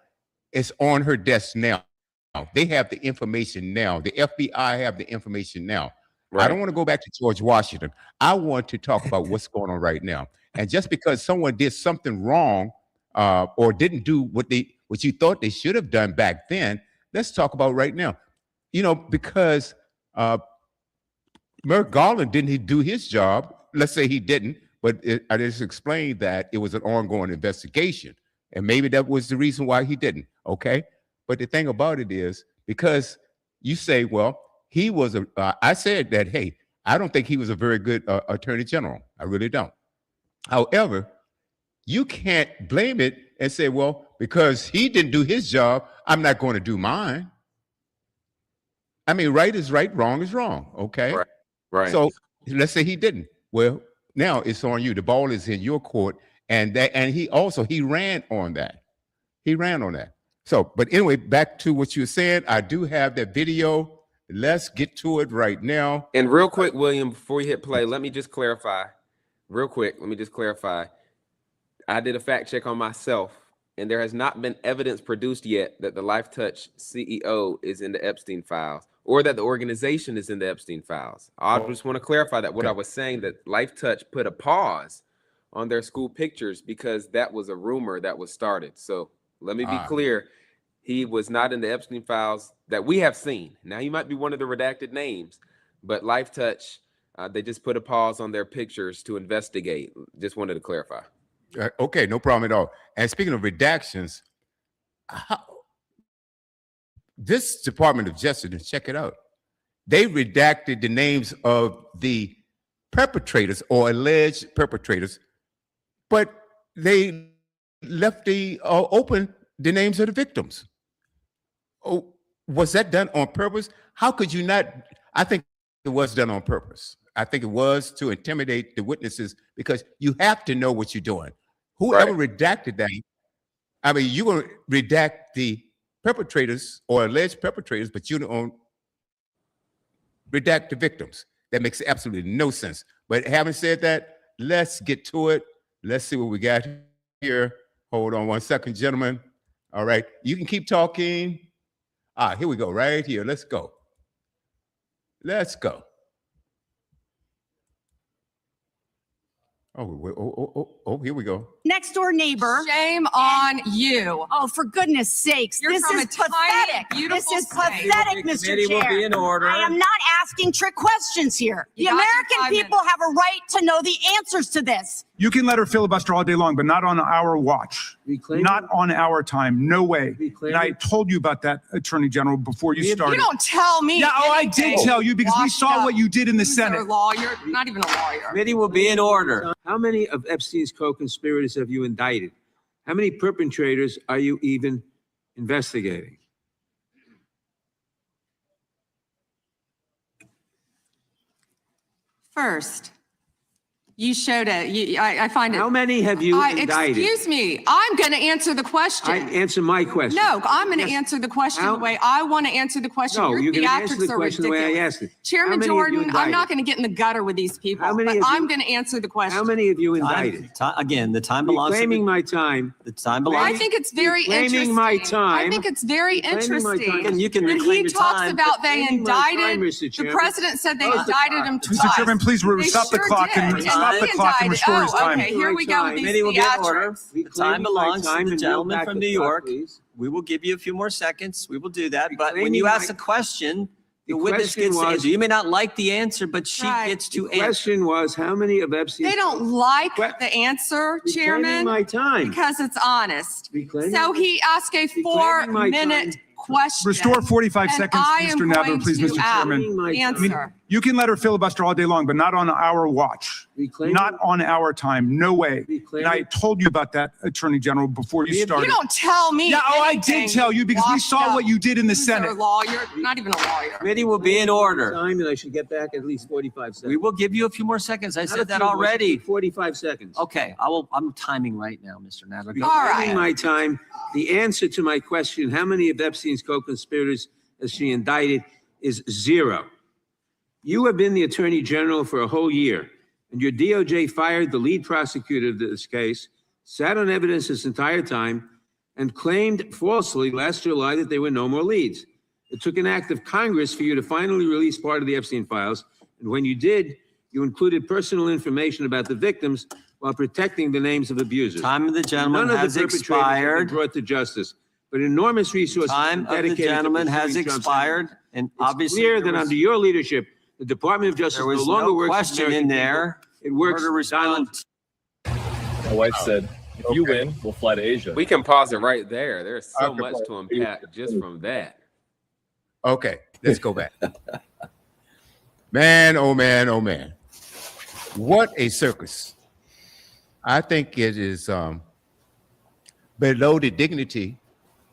It's on her desk now. They have the information now. The FBI have the information now. Right. I don't want to go back to George Washington. I want to talk about what's going on right now. And just because someone did something wrong or didn't do what you thought they should have done back then, let's talk about right now. Because Merrick Garland didn't he do his job? Let's say he didn't, but I just explained that it was an ongoing investigation, and maybe that was the reason why he didn't. Okay, but the thing about it is, because you say, well, he was I said that, hey, I don't think he was a very good attorney general. I really don't. However, you can't blame it and say, well, because he didn't do his job, I'm not going to do mine. I mean, right is right, wrong is wrong. Okay. Right. So let's say he didn't. Well, now it's on you. The ball is in your court. And he ran on that. He ran on that. So, but anyway, back to what you were saying. I do have that video. Let's get to it right now. And real quick, William, before you hit play, let me just clarify. Real quick, let me just clarify. I did a fact check on myself, and there has not been evidence produced yet that the LifeTouch CEO is in the Epstein files, or that the organization is in the Epstein files. I just want to clarify that what I was saying, that LifeTouch put a pause on their school pictures because that was a rumor that was started. So let me be clear. He was not in the Epstein files that we have seen. Now, he might be one of the redacted names, but LifeTouch, they just put a pause on their pictures to investigate. Just wanted to clarify. Okay, no problem at all. And speaking of redactions, this Department of Justice, check it out. They redacted the names of the perpetrators or alleged perpetrators, but they left open the names of the victims. Oh, was that done on purpose? How could you not? I think it was done on purpose. I think it was to intimidate the witnesses, because you have to know what you're doing. Whoever redacted that, I mean, you're going to redact the perpetrators or alleged perpetrators, but you don't redact the victims. That makes absolutely no sense. But having said that, let's get to it. Let's see what we got here. Hold on one second, gentlemen. All right, you can keep talking. Here we go, right here. Let's go. Let's go. Oh, here we go. Next door neighbor. Shame on you. Oh, for goodness sakes. You're this from is a tiny, pathetic. beautiful This is state. pathetic, Mr. Committee will be Chair. in order. I am not asking trick questions here. The You got your American 5 people minutes. have a right to know the answers to this. You can let her filibuster all day long, but not on our watch. Reclaiming- Not on our time. No way. Reclaiming- And I told you about that, Attorney General, before you started. You don't tell me. Yeah, I did anything. tell you, because we Washed saw up. what you did in the Who's a Senate. lawyer, not even a lawyer. Committee will be in order. How many of Epstein's co-conspirators have you indicted? How many perpetrators are you even investigating? First, you showed it. I find it. How many have you indicted? Excuse me. I'm going to answer the question. Answer my question. No, I'm going to Yes. answer the question How- the way I want to answer the question. No, Your you're going to answer theatrics the are question the way I ridiculous. asked it. How Chairman many have you Jordan, I'm indicted? not going to get in the gutter with these people, How many but have you- I'm going to answer the question. How many have you indicted? Again, the time belongs to Reclaiming my time. the time I belongs. think it's very Reclaiming interesting. my I time. think it's very Reclaiming my interesting. time. And you can When reclaim he your talks time. about they Reclaiming my time, indicted, Mr. the Chairman. president said they Close the indicted clock. him twice. Mr. Chairman, please They stop the sure clock did. and stop the he clock and indicted- restore his time. Okay, here we go with these Committee will be in order. theatrics. The time belongs to the gentleman back from the New clock, York. please. We will give you a few more seconds. We will do that. But when Reclaiming you ask my- a question, the The witness question gets to was- answer. You may not like the answer, but she Right. gets to The answer. question was, how many of Epstein's... They don't like Que- the answer, Reclaiming Chairman, my time. because it's honest. Reclaiming- So he asked a Reclaiming my 4-minute time. question. Restore 45 And seconds, I am Mr. Nadler, going please, to Mr. Chairman. Reclaiming my time. answer. You can let her filibuster all day long, but not on our watch. Reclaiming- Not on our time. No way. Reclaiming- And I told you about that, Attorney General, before you You started. You don't tell me. Yeah, I anything. did tell you, because we Washed saw up. what you did in the Who's a Senate. lawyer, not even a lawyer. Committee will be in order. Time, and I should get back at least 45 seconds. We will give you a few more seconds. I Not a said that few more, already. 45 seconds. Okay, I'm timing right now, Mr. Nadler. Go All ahead. right. Reclaiming my time. The answer to my question, how many of Epstein's co-conspirators has she indicted, is 0. You have been the Attorney General for a whole year, and your DOJ fired the lead prosecutor of this case, sat on evidence this entire time, and claimed falsely last July that there were no more leads. It took an act of Congress for you to finally release part of the Epstein files, and when you did, you included personal information about the victims while protecting the names of abusers. Time of the gentleman None has of the perpetrators have been expired. brought to justice, but enormous resources Time have of been the dedicated to gentleman has pursuing Trump's expired, and It's obviously clear there that was- under your leadership, the Department of Justice there no was longer no works for question American in people. there. It works Order for Donald response. My wife said, if you win, we'll fly to Asia. We can pause it right there. There's so Okay, much to unpack just from that. Okay, let's go back. Man, oh man, oh man. What a circus. I think it is below the dignity,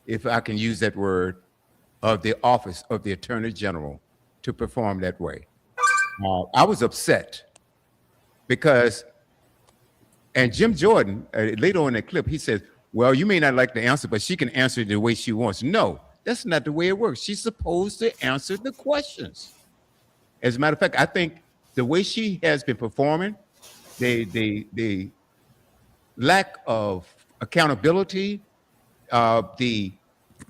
if I can use that word, of the office of the Attorney General to perform that way. I was upset because, and Jim Jordan, later on in the clip, he says, well, you may not like the answer, but she can answer it the way she wants. No, that's not the way it works. She's supposed to answer the questions. As a matter of fact, I think the way she has been performing, the lack of accountability, the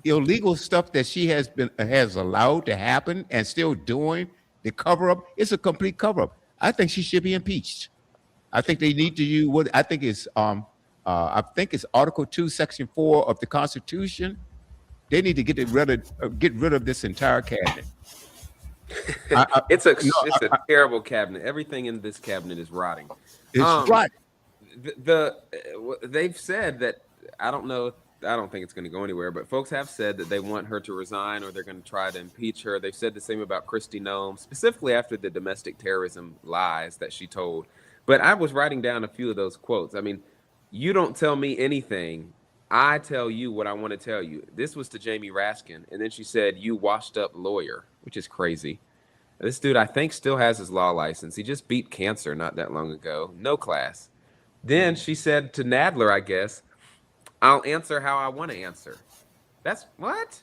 illegal stuff that she has allowed to happen and still doing, the cover up, it's a complete cover up. I think she should be impeached. I think they need to use what I think is Article 2, Section 4 of the Constitution. They need to get rid of this entire cabinet. It's a terrible cabinet. Everything in this cabinet is rotting. It's right. They've said that, I don't know, I don't think it's going to go anywhere, but folks have said that they want her to resign or they're going to try to impeach her. They've said the same about Kristi Noem, specifically after the domestic terrorism lies that she told. But I was writing down a few of those quotes. I mean, you don't tell me anything. I tell you what I want to tell you. This was to Jamie Raskin. And then she said, you washed up lawyer, which is crazy. This dude, I think, still has his law license. He just beat cancer not that long ago. No class. Then she said to Nadler, I guess, I'll answer how I want to answer. That's what?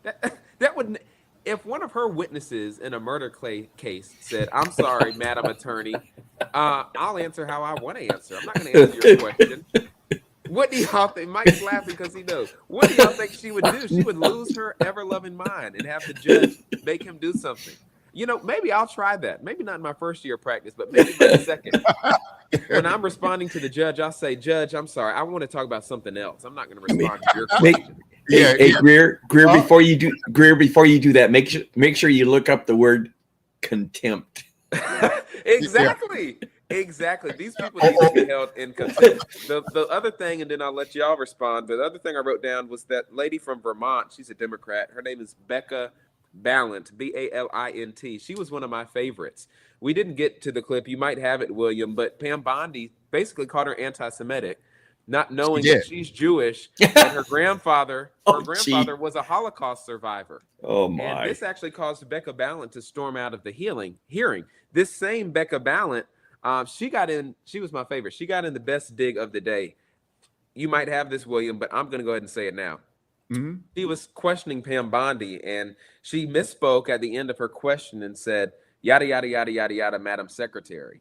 That would, if one of her witnesses in a murder case said, I'm sorry, Madam Attorney, I'll answer how I want to answer. I'm not going to answer your question. What do y'all think? Mike's laughing because he knows. What do y'all think she would do? She would lose her ever-loving mind and have the judge make him do something. You know, maybe I'll try that. Maybe not in my first year of practice, but maybe my second. When I'm responding to the judge, I'll say, Judge, I'm sorry. I want to talk about something else. I'm not going to respond to your question. Hey, Greer, before you do that, make sure you look up the word contempt. Exactly. Exactly. These people need to be held in contempt. The other thing, and then I'll let y'all respond. But the other thing I wrote down was that lady from Vermont. She's a Democrat. Her name is Becca Balint, Balint. She was one of my favorites. We didn't get to the clip. You might have it, William, but Pam Bondi basically called her anti-Semitic, not knowing that she's Jewish and her grandfather was a Holocaust survivor. Oh my! And this actually caused Becca Balint to storm out of the hearing. This same Becca Balint, she was my favorite. She got in the best dig of the day. You might have this, William, but I'm going to go ahead and say it now. Mm-hmm. She was questioning Pam Bondi, and she misspoke at the end of her question and said, yada, yada, yada, yada, yada, Madam Secretary.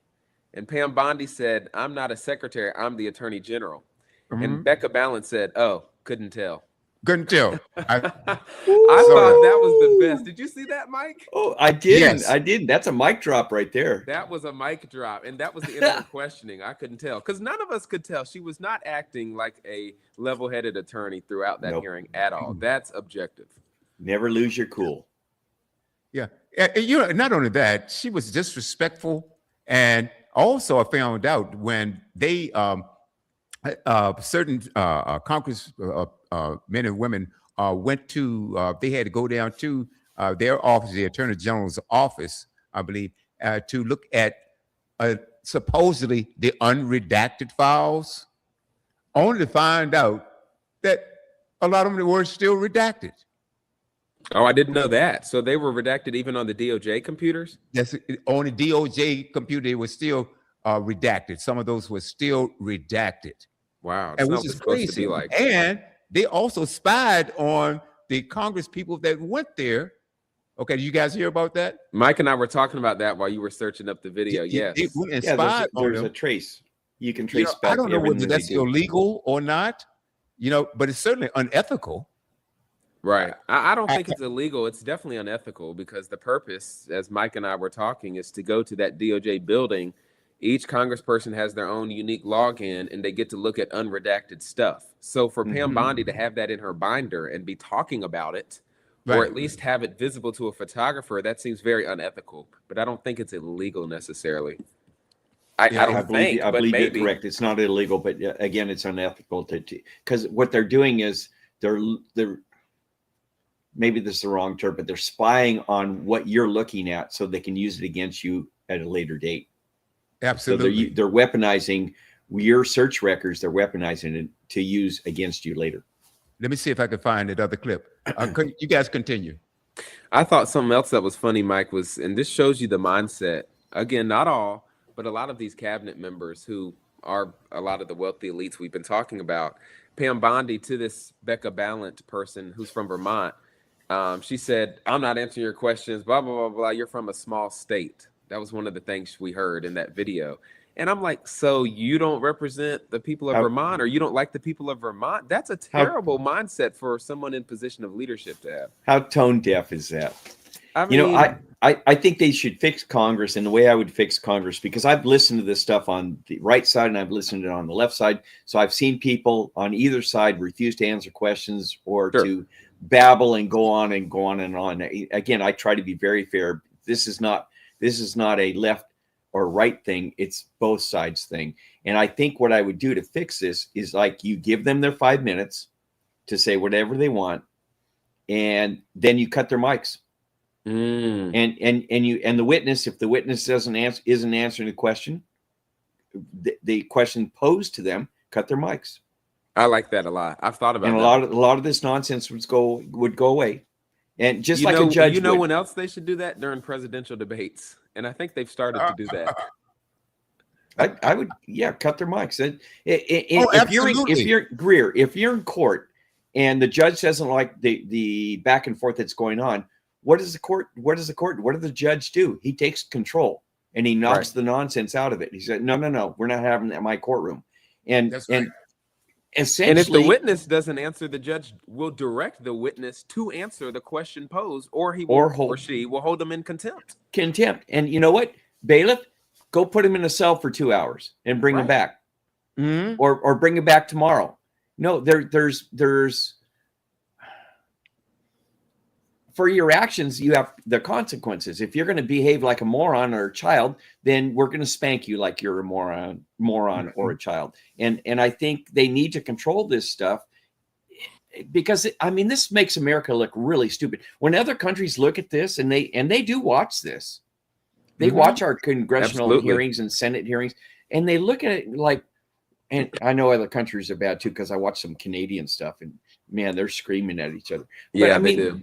And Pam Bondi said, I'm not a secretary, I'm the Attorney General. Mm-hmm. And Becca Balint said, oh, couldn't tell. Couldn't tell. I thought that was the best. Did you see that, Mike? Oh, I did. Yes. I did. That's a mic drop right there. That was a mic drop. And that was the end of her questioning. I couldn't tell because none of us could tell. She was not acting like a level-headed attorney throughout that hearing at all. That's objective. Never lose your cool. Yeah. You know, not only that, she was disrespectful. And also I found out when they certain Congress men and women went to, they had to go down to their office, the Attorney General's office, I believe, to look at supposedly the unredacted files, only to find out that a lot of them were still redacted. Oh, I didn't know that. So they were redacted even on the DOJ computers? Yes, on the DOJ computer, they were still redacted. Some of those were still redacted. Wow. And which is crazy. To be like. And they also spied on the Congress people that went there. Okay, did you guys hear about that? Mike and I were talking about that while you were searching up the video. Yes. They went and spied on there's them. a trace. You can trace back. I don't know whether that's illegal or not, but it's certainly unethical. Right. I don't think it's illegal. It's definitely unethical because the purpose, as Mike and I were talking, is to go to that DOJ building each congressperson has their own unique login and they get to look at unredacted stuff. So for Pam Bondi to have that in her binder and be talking about it, or at least have it visible to a photographer, that seems very unethical. But I don't think it's illegal necessarily. I believe you're correct. It's not illegal, but again, it's unethical because what they're doing is they're maybe this is the wrong term, but they're spying on what you're looking at so they can use it against you at a later date. Absolutely. So they're weaponizing your search records. They're weaponizing it to use against you later. Let me see if I can find that other clip. You guys continue. I thought something else that was funny, Mike, was, and this shows you the mindset. Again, not all, but a lot of these cabinet members who are a lot of the wealthy elites we've been talking about. Pam Bondi, to this Becca Ballant person who's from Vermont, she said, "I'm not answering your questions, blah, blah, blah, blah. You're from a small state." That was one of the things we heard in that video. And I'm like, so you don't represent the people of Vermont, or you don't like the people of Vermont? That's a terrible mindset for someone in position of leadership to have. How tone deaf is that? I mean, I think they should fix Congress, and the way I would fix Congress, because I've listened to this stuff on the right side and I've listened to it on the left side. So I've seen people on either side refuse to answer questions or to babble and go on and go on and on. Again, I try to be very fair. This is not a left or right thing. It's both sides thing. And I think what I would do to fix this is, like, you give them their 5 minutes to say whatever they want, and then you cut their mics. And the witness, if the witness isn't answering the question, the question posed to them, cut their mics. I like that a lot. I've thought about and that. a lot of this nonsense would go away. And just like a judge, when else they should do that? During presidential debates. And I think they've started to do that. I would, cut their mics. If you're in court and the judge doesn't like the back and forth that's going on, what does the judge do? He takes control and he knocks the nonsense out of it. He said, no, we're not having that in my courtroom. And essentially, and if the witness doesn't answer, the judge will direct the witness to answer the question posed, or she will hold them in contempt. And you know what, bailiff, go put him in a cell for 2 hours and bring him back, or bring him back tomorrow. No, there's for your actions, you have the consequences. If you're going to behave like a moron or a child, then we're going to spank you like you're a moron or a child. And I think they need to control this stuff, because this makes America look really stupid. When other countries look at this, and they do watch this, they watch our congressional hearings and Senate hearings, and they look at it like, and I know other countries are bad too, because I watch some Canadian stuff, and man, they're screaming at each other. But, they do.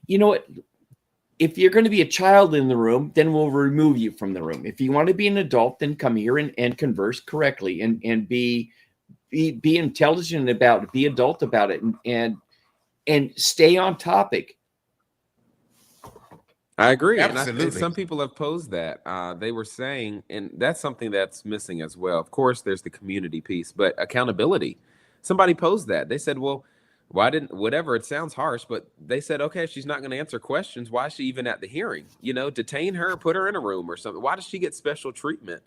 You know what? If you're going to be a child in the room, then we'll remove you from the room. If you want to be an adult, then come here and converse correctly and be intelligent about it, be adult about it, and stay on topic. I agree. Absolutely. And some people have posed that. They were saying, and that's something that's missing as well. Of course, there's the community piece, but accountability. Somebody posed that. They said, well, why didn't, whatever, it sounds harsh, but they said, okay, if she's not going to answer questions, why is she even at the hearing? Detain her, put her in a room or something. Why does she get special treatment?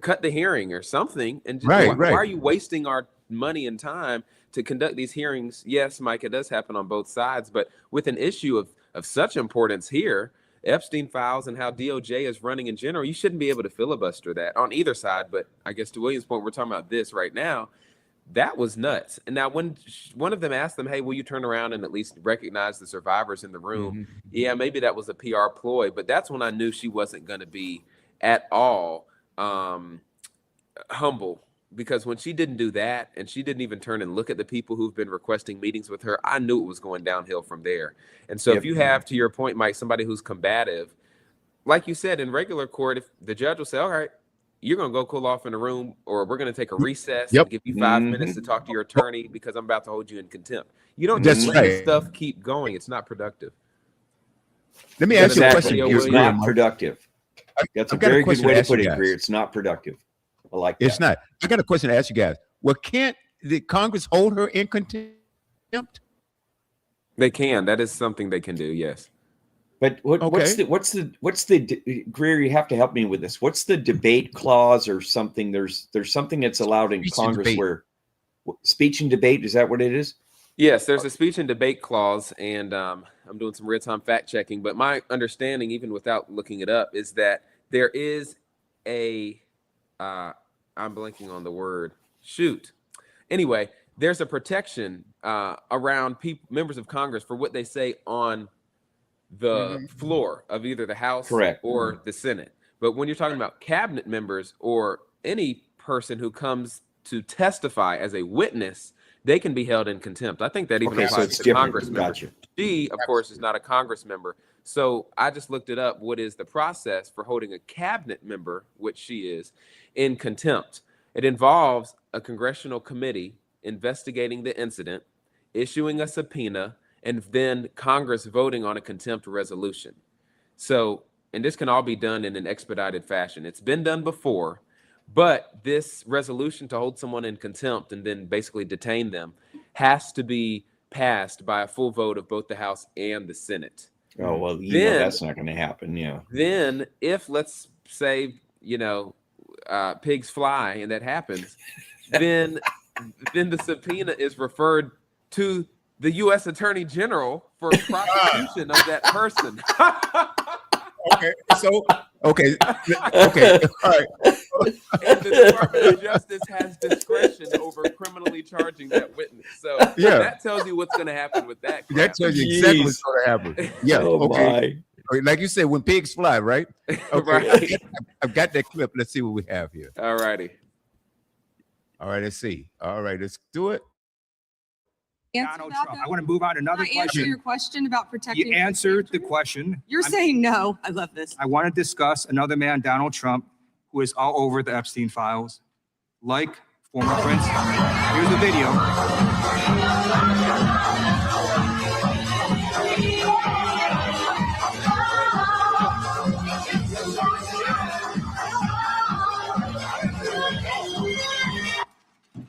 Cut the hearing or something. And just, why are you wasting our money and time to conduct these hearings? Yes, Mike, it does happen on both sides, but with an issue of such importance here, Epstein files and how DOJ is running in general, you shouldn't be able to filibuster that on either side. But I guess to William's point, we're talking about this right now. That was nuts. And now when one of them asked them, hey, will you turn around and at least recognize the survivors in the room? Yeah, maybe that was a PR ploy, but that's when I knew she wasn't going to be at all humble, because when she didn't do that and she didn't even turn and look at the people who've been requesting meetings with her, I knew it was going downhill from there. And so if you have, to your point, Mike, somebody who's combative, like you said, in regular court, if the judge will say, all right, you're going to go cool off in a room, or we're going to take a recess and give you 5 minutes to talk to your attorney because I'm about to hold you in contempt. You don't just let stuff keep going. It's not productive. Let me ask you a question. It's not productive. That's a very good way to put it, Greer. It's not productive. I like that. It's not. I got a question to ask you guys. Well, can't the Congress hold her in contempt? They can. That is something they can do, yes. But what's the Greer? You have to help me with this. What's the debate clause or something? There's something that's allowed in Speech and Congress debate. where speech and debate. Is that what it is? Yes, there's a speech and debate clause, and I'm doing some real-time fact checking. But my understanding, even without looking it up, is that there is a I'm blanking on the word. Shoot. Anyway, there's a protection around members of Congress for what they say on the floor of either the House or the Senate. But when you're talking about cabinet members or any person who comes to testify as a witness, they can be held in contempt. I think that even applies to Congress members. She, of course, is not a Congress member. So I just looked it up. What is the process for holding a cabinet member, which she is, in contempt? It involves a congressional committee investigating the incident, issuing a subpoena, and then Congress voting on a contempt resolution. So, and this can all be done in an expedited fashion. It's been done before, but this resolution to hold someone in contempt and then basically detain them has to be passed by a full vote of both the House and the Senate. Oh, well, you know that's not going to happen. Yeah. Then if, let's say, pigs fly and that happens, then the subpoena is referred to the U.S. Attorney General for prosecution of that person. Okay. So, okay. All right. And the Department of Justice has discretion over criminally charging that witness. So that tells you what's going to happen with that. That tells you exactly what's going to happen. Yeah. Okay. Like you said, when pigs fly, right? Okay. Right. I've got that clip. Let's see what we have here. All righty. All right. Let's see. All right. Let's do it. Donald Trump. I want to move on to another Can I answer question. your question about protecting? You answered the question. You're saying no. I love this. I want to discuss another man, Donald Trump, who is all over the Epstein files, like former Prince. Here's the video.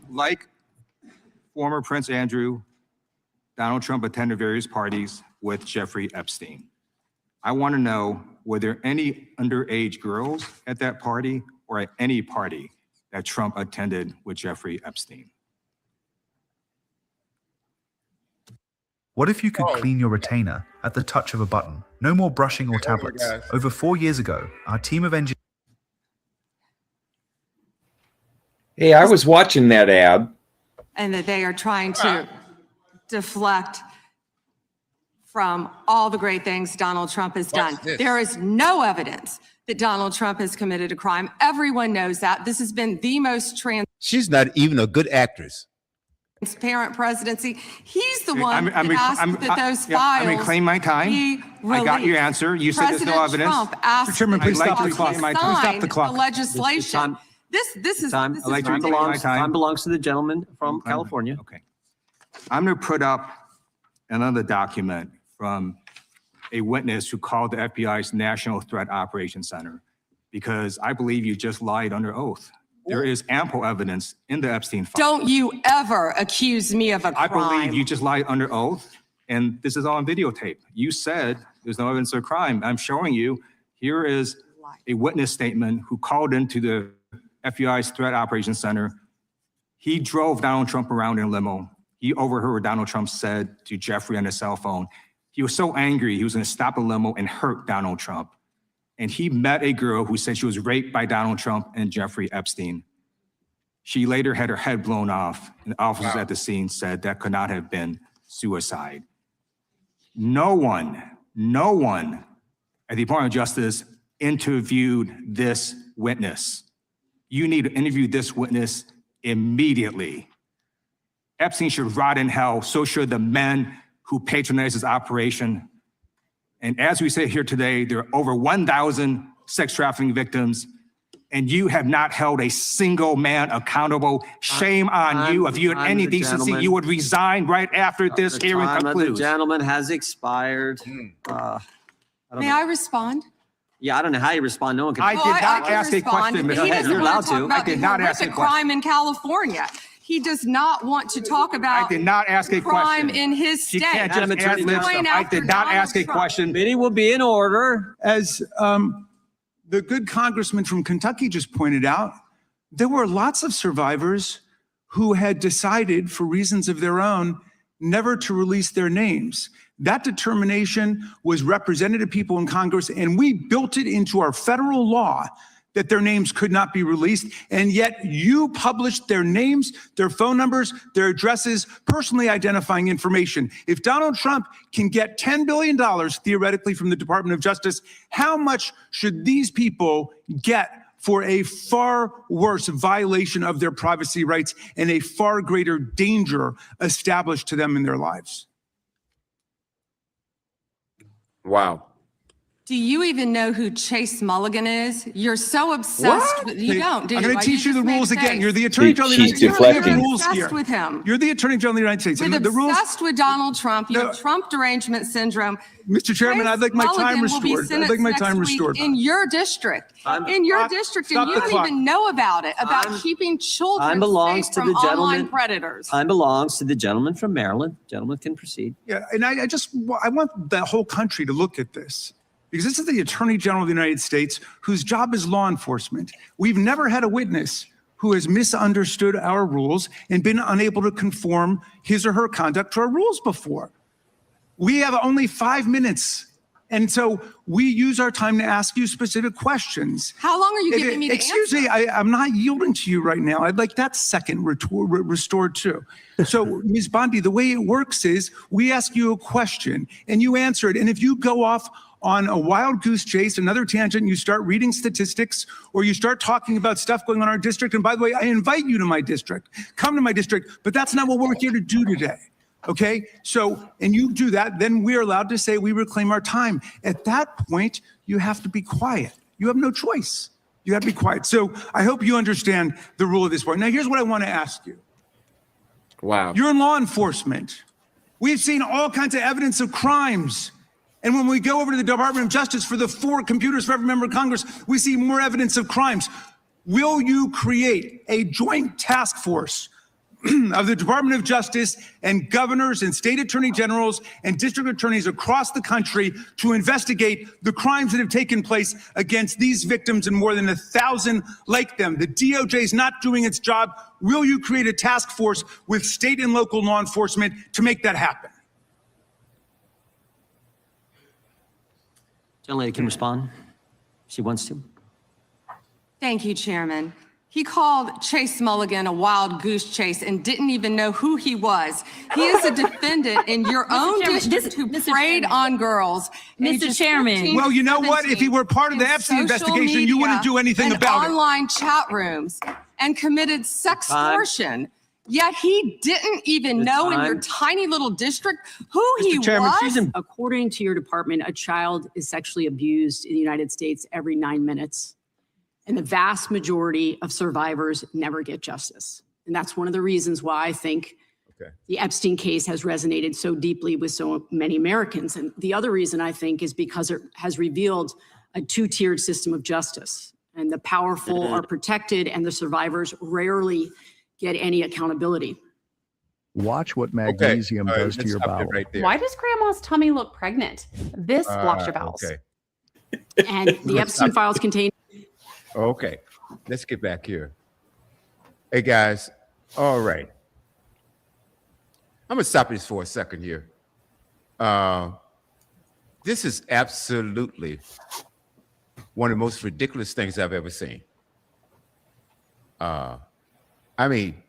Like former Prince Andrew, Donald Trump attended various parties with Jeffrey Epstein. I want to know, were there any underage girls at that party or at any party that Trump attended with Jeffrey Epstein? What if you could clean your retainer at the touch of a button? No more brushing or tablets. Over 4 years ago, our team of engineers... Hey, I was watching that ad. And that they are trying to deflect from all the great things Donald Trump has done. There is no evidence that Donald Trump has committed a crime. Everyone knows that. This has been the most She's not even a good actress. transparent presidency. He's the one that I'm asked that those files I'm reclaiming my time. be I got your released. answer. You said there's no President evidence. Trump asked Mr. Chairman, please the stop the clock. to My time. Stop the sign clock. the legislation. This is Time. this I'd like is to ridiculous. my time. Time belongs to the gentleman from Time. California. Okay. I'm going to put up another document from a witness who called the FBI's National Threat Operations Center because I believe you just lied under oath. There is ample evidence in the Epstein file. Don't you ever accuse me of a crime. I believe you just lied under oath, and this is all on videotape. You said there's no evidence of crime. I'm showing you. Here is a witness statement who called into the FBI's Threat Operations Center. He drove Donald Trump around in a limo. He overheard what Donald Trump said to Jeffrey on his cell phone. He was so angry, he was going to stop the limo and hurt Donald Trump. And he met a girl who said she was raped by Donald Trump and Jeffrey Epstein. She later had her head blown off, and officers at the scene said that could not have been suicide. No one at the Department of Justice interviewed this witness. You need to interview this witness immediately. Epstein should rot in hell, so should the men who patronized his operation. And as we sit here today, there are over 1,000 sex trafficking victims, and you have not held a single man accountable. Shame on you. If you had any decency, you would resign right after this hearing concludes. The gentleman has expired. May I respond? Yeah, I don't know how you respond. No one can. I did not ask a question, Ms. He Head. doesn't You're want allowed to talk to. about I did the not ask horrific a question. crime in California. he does not want to talk about I did not ask a crime question. in his She state. can't just Madam Attorney ad-lib General. stuff. Going I after did not Donald ask a Trump. question. Meeting will be in order. As the good congressman from Kentucky just pointed out, there were lots of survivors who had decided, for reasons of their own, never to release their names. That determination was represented to people in Congress, and we built it into our federal law that their names could not be released. And yet you published their names, their phone numbers, their addresses, personally identifying information. If Donald Trump can get $10 billion theoretically from the Department of Justice, how much should these people get for a far worse violation of their privacy rights and a far greater danger established to them in their lives? Wow. Do you even know who Chase Mulligan is? You're so obsessed with, you don't, do you? I'm going Why to teach you the just made rules a again. face? You're the Attorney General of the United She's States. We have deflecting. rules You're here. obsessed with him. You're the Attorney General of the United States. With And the rules, obsessed with Donald Trump, you No. have Trump derangement syndrome. Mr. Chairman, Chase I'd like my time Mulligan will be restored. I'd like my sentenced time next week restored. in your district, in your Stop- district, stop and you the don't clock. even know about it, about Time- keeping Time children belongs safe to from the online gentleman. predators. Time belongs to the gentleman from Maryland. Gentleman can proceed. Yeah, and I want the whole country to look at this, because this is the Attorney General of the United States, whose job is law enforcement. We've never had a witness who has misunderstood our rules and been unable to conform his or her conduct to our rules before. We have only 5 minutes, and so we use our time to ask you specific questions. How long are you giving me to Excuse answer? me, I'm not yielding to you right now. I'd like that second restored too. So, Ms. Bondi, the way it works is we ask you a question and you answer it. And if you go off on a wild goose chase, another tangent, you start reading statistics or you start talking about stuff going on in our district. And by the way, I invite you to my district. Come to my district, but that's not what we're here to do today. Okay, so, and you do that, then we're allowed to say we reclaim our time. At that point, you have to be quiet. You have no choice. You have to be quiet. So I hope you understand the rule of this point. Now, here's what I want to ask you. Wow. You're in law enforcement. We've seen all kinds of evidence of crimes. And when we go over to the Department of Justice for the 4 computers for every member of Congress, we see more evidence of crimes. Will you create a joint task force of the Department of Justice and governors and state attorney generals and district attorneys across the country to investigate the crimes that have taken place against these victims and more than 1,000 like them? The DOJ is not doing its job. Will you create a task force with state and local law enforcement to make that happen? Gentlelady can respond. If she wants to. Thank you, Chairman. He called Chase Mulligan a wild goose chase and didn't even know who he was. He is a defendant in your own Chairman, district who Mr. preyed Chairman. on girls. Mr. ages Chairman. 15 Well, you know to what? If he were part of the in Epstein social investigation, you wouldn't media do anything and about it. online chat rooms and committed sextortion. Yet he didn't even know in your tiny little district who he Chairman, was. she's in- According to your department, a child is sexually abused in the United States every 9 minutes. And the vast majority of survivors never get justice. And that's one of the reasons why I think the Epstein case has resonated so deeply with so many Americans. And the other reason I think is because it has revealed a 2-tiered system of justice. And the powerful are protected and the survivors rarely get any accountability. Watch what magnesium does to your bowel. Right there. Why does grandma's tummy look pregnant? This blocks your bowels. Okay. And the Epstein files contain. Okay. Let's get back here. Hey, guys. All right. I'm going to stop this for a second here. This is absolutely one of the most ridiculous things I've ever seen. I mean,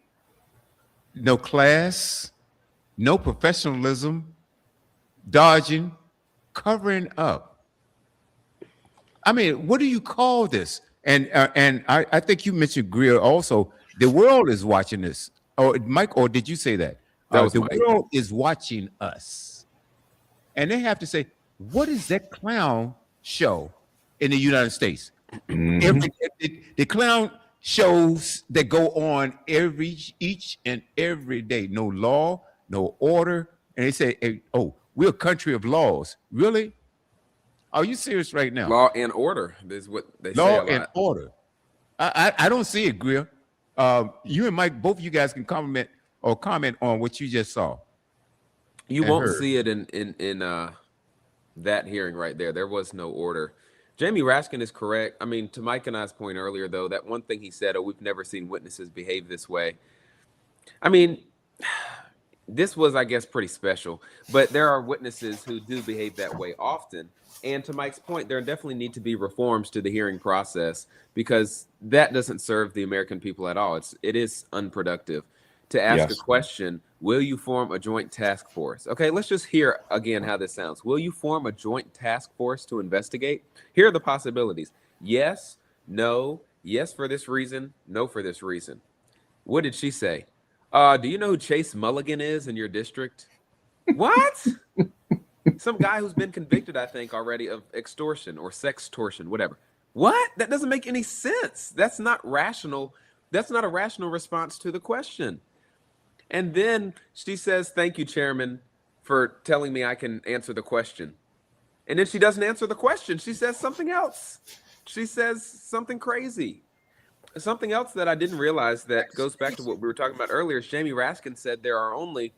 no class, no professionalism, dodging, covering up. I mean, what do you call this? And I think you mentioned Greer also. The world is watching this. Or Mike, or did you say that? The world is watching us. And they have to say, what is that clown show in the United States? The clown shows that go on each and every day. No law, no order. And they say, hey, oh, we're a country of laws. Really? Are you serious right now? Law and order is what they say. Law a lot. and order. I don't see it, Greer. You and Mike, both of you guys can comment on what you just saw. You won't see it in that hearing right there. There was no order. Jamie Raskin is correct. I mean, to Mike and I's point earlier, though, that one thing he said, we've never seen witnesses behave this way. I mean, this was, I guess, pretty special. But there are witnesses who do behave that way often. And to Mike's point, there definitely need to be reforms to the hearing process because that doesn't serve the American people at all. It is unproductive. To ask a question, will you form a joint task force? Okay, let's just hear again how this sounds. Will you form a joint task force to investigate? Here are the possibilities. Yes, no, yes for this reason, no for this reason. What did she say? Do you know who Chase Mulligan is in your district? What? Some guy who's been convicted, I think, already of extortion or sextortion, whatever. What? That doesn't make any sense. That's not rational. That's not a rational response to the question. And then she says, thank you, Chairman, for telling me I can answer the question. And then she doesn't answer the question. She says something else. She says something crazy. Something else that I didn't realize that goes back to what we were talking about earlier is Jamie Raskin said there are only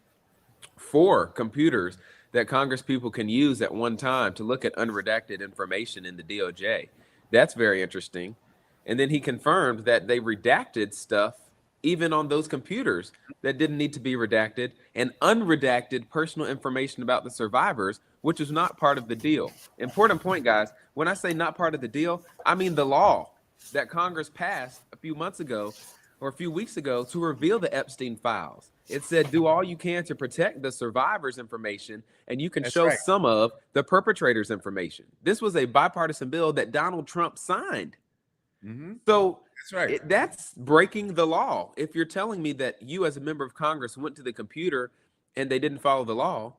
4 computers that Congress people can use at one time to look at unredacted information in the DOJ. That's very interesting. And then he confirmed that they redacted stuff even on those computers that didn't need to be redacted, and unredacted personal information about the survivors, which is not part of the deal. Important point, guys. When I say not part of the deal, I mean the law that Congress passed a few months ago or a few weeks ago to reveal the Epstein files. It said, do all you can to protect the survivors' information, and you can show some of the perpetrators' information. This was a bipartisan bill that Donald Trump signed. So that's right. That's breaking the law. If you're telling me that you as a member of Congress went to the computer and they didn't follow the law,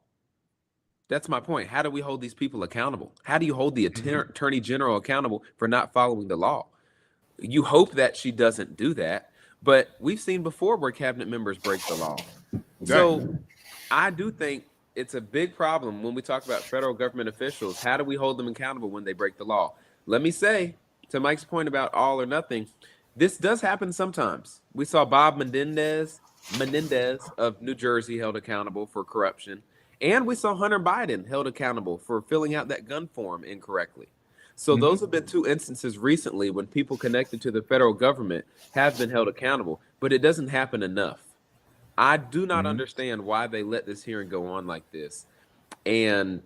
that's my point. How do we hold these people accountable? How do you hold the Attorney General accountable for not following the law? You hope that she doesn't do that, but we've seen before where cabinet members break the law. So I do think it's a big problem when we talk about federal government officials. How do we hold them accountable when they break the law? Let me say, to Mike's point about all or nothing, this does happen sometimes. We saw Bob Menendez of New Jersey held accountable for corruption. And we saw Hunter Biden held accountable for filling out that gun form incorrectly. So those have been 2 instances recently when people connected to the federal government have been held accountable, but it doesn't happen enough. I do not understand why they let this hearing go on like this. And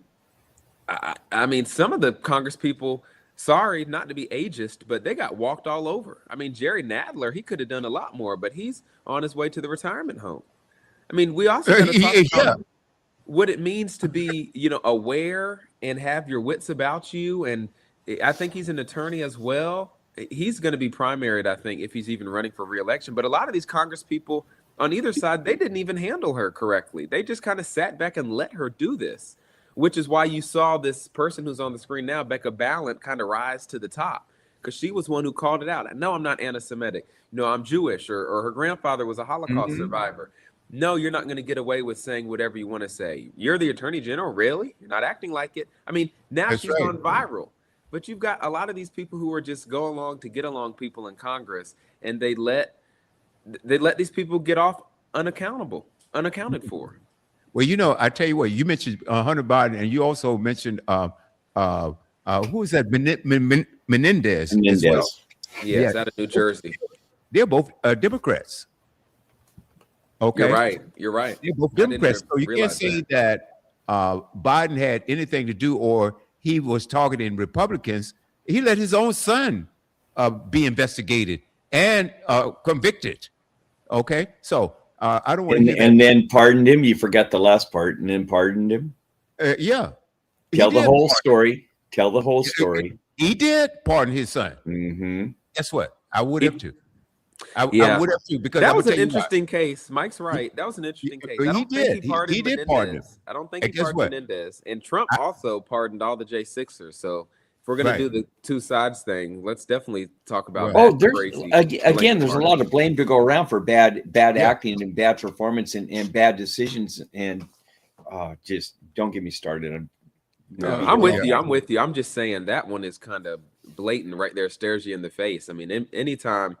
I mean, some of the Congress people, sorry, not to be ageist, but they got walked all over. I mean, Jerry Nadler, he could have done a lot more, but he's on his way to the retirement home. I mean, we also got to talk about what it means to be, aware and have your wits about you. And I think he's an attorney as well. He's going to be primaried, I think, if he's even running for re-election. But a lot of these Congress people on either side, they didn't even handle her correctly. They just kind of sat back and let her do this, which is why you saw this person who's on the screen now, Becca Balint, kind of rise to the top because she was one who called it out. No, I'm not anti-Semitic. No, I'm Jewish, or her grandfather was a Holocaust survivor. No, you're not going to get away with saying whatever you want to say. You're the Attorney General, really? You're not acting like it. I mean, now she's gone viral. But you've got a lot of these people who are just go along to get along people in Congress, and they let these people get off unaccounted for. Well, I tell you what, you mentioned Hunter Biden, and you also mentioned who is that? Menendez. As well. Yes, out of New Jersey. They're both Democrats. Okay, you're right. They're both Democrats, so you can't say that Biden had anything to do or he was targeting Republicans. He let his own son be investigated and convicted. Okay, so I don't want to. And then pardoned him. You forgot the last part. And then pardoned him. Yeah. Tell the whole story. Tell the whole story. He did pardon his son. Guess what? I would have to. I would have to, because that was an interesting case. Mike's right. That was an interesting case. I don't think he did pardon him. I don't think he pardoned Menendez. And Trump also pardoned all the J6ers. So if we're going to do the 2 sides thing, let's definitely talk about there's a lot of blame to go around for bad acting and bad performance and bad decisions. And just don't get me started. I'm with you. I'm just saying that one is kind of blatant right there, stares you in the face. I mean, anytime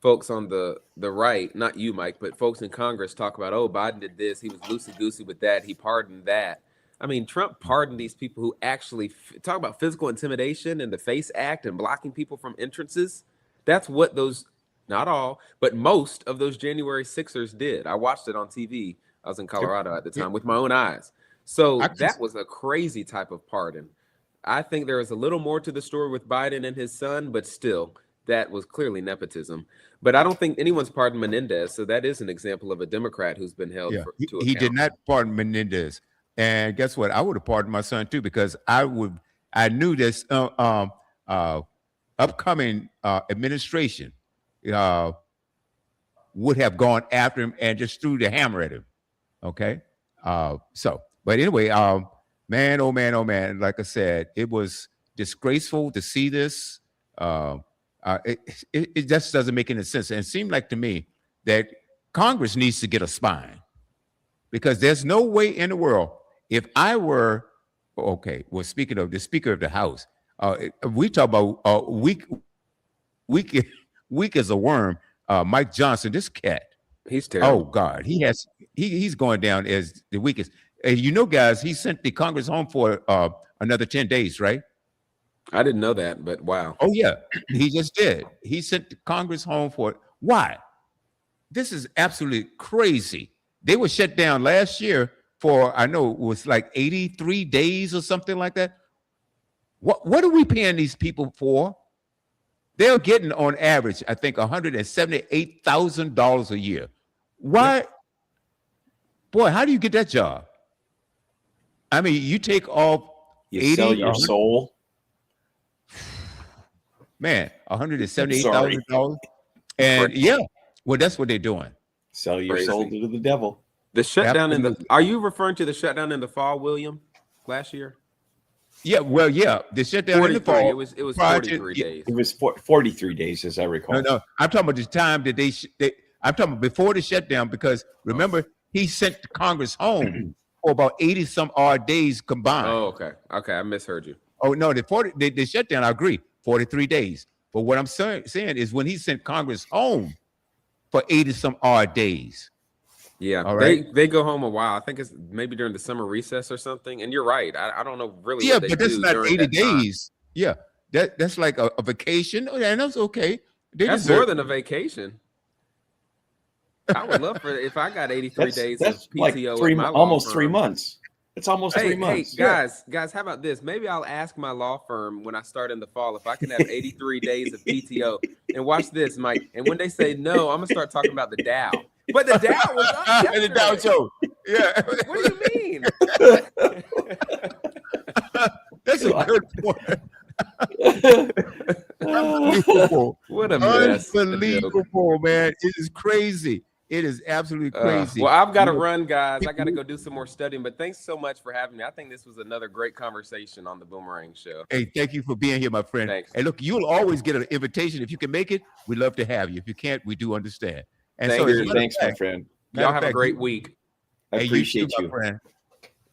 folks on the right, not you, Mike, but folks in Congress talk about, oh, Biden did this, he was loosey-goosey with that, he pardoned that. I mean, Trump pardoned these people who actually talk about physical intimidation and the FACE Act and blocking people from entrances. That's what those, not all, but most of those January 6ers did. I watched it on TV. I was in Colorado at the time with my own eyes. So that was a crazy type of pardon. I think there is a little more to the story with Biden and his son, but still, that was clearly nepotism. But I don't think anyone's pardoned Menendez, so that is an example of a Democrat who's been held to account. He did not pardon Menendez. And guess what? I would have pardoned my son too, because I knew this upcoming administration would have gone after him and just threw the hammer at him. Okay. But anyway, man, oh man, like I said, it was disgraceful to see this. It just doesn't make any sense. And it seemed like to me that Congress needs to get a spine, because there's no way in the world, if I were, okay, well, speaking of the Speaker of the House, we talk about weak as a worm, Mike Johnson, this cat. He's terrible. Oh God, he's going down as the weakest. And you know, guys, he sent the Congress home for another 10 days, right? I didn't know that, but wow. Oh yeah, he just did. He sent the Congress home for it. Why? This is absolutely crazy. They were shut down last year for, I know it was like 83 days or something like that. What are we paying these people for? They're getting on average, I think, $178,000 a year. Why? Boy, how do you get that job? I mean, you take off you sell your soul. Man, $178,000. And yeah, well, that's what they're doing. Sell your soul to the devil. The shutdown are you referring to the shutdown in the fall, William, last year? Yeah, well, yeah, the shutdown in the fall. It was 43 days. It was 43 days, as I recall. No, I'm talking about the time that I'm talking about before the shutdown, because remember, he sent Congress home for about 80 some odd days combined. Oh, okay, I misheard you. Oh no, the shutdown, I agree, 43 days. But what I'm saying is when he sent Congress home for 80 some odd days. Yeah, all right. They go home a while. I think it's maybe during the summer recess or something. And you're right. I don't know really. Yeah, what they but that's do not during 80 that time. days. Yeah, that's like a vacation. Oh, yeah, and that's okay. That's more than a vacation. I would love for if I got 83 days of PTO. Like almost 3 firm. months. It's almost 3 months. Hey, guys, how about this? Maybe I'll ask my law firm when I start in the fall if I can have 83 days of PTO. And watch this, Mike. And when they say no, I'm gonna start talking about the Dow. But the Dow was up yesterday. The Dow Jones. Yeah. What do you mean? That's a good point. Unbelievable. What a mess. Unbelievable, man. It is crazy. It is absolutely crazy. Well, I've got to run, guys. I got to go do some more studying. But thanks so much for having me. I think this was another great conversation on the Boomerang Show. Hey, thank you for being here, my friend. Thanks. Hey, look, you'll always get an invitation. If you can make it, we'd love to have you. If you can't, we do understand. And thanks, my friend. Y'all have a great week. I appreciate you. My friend.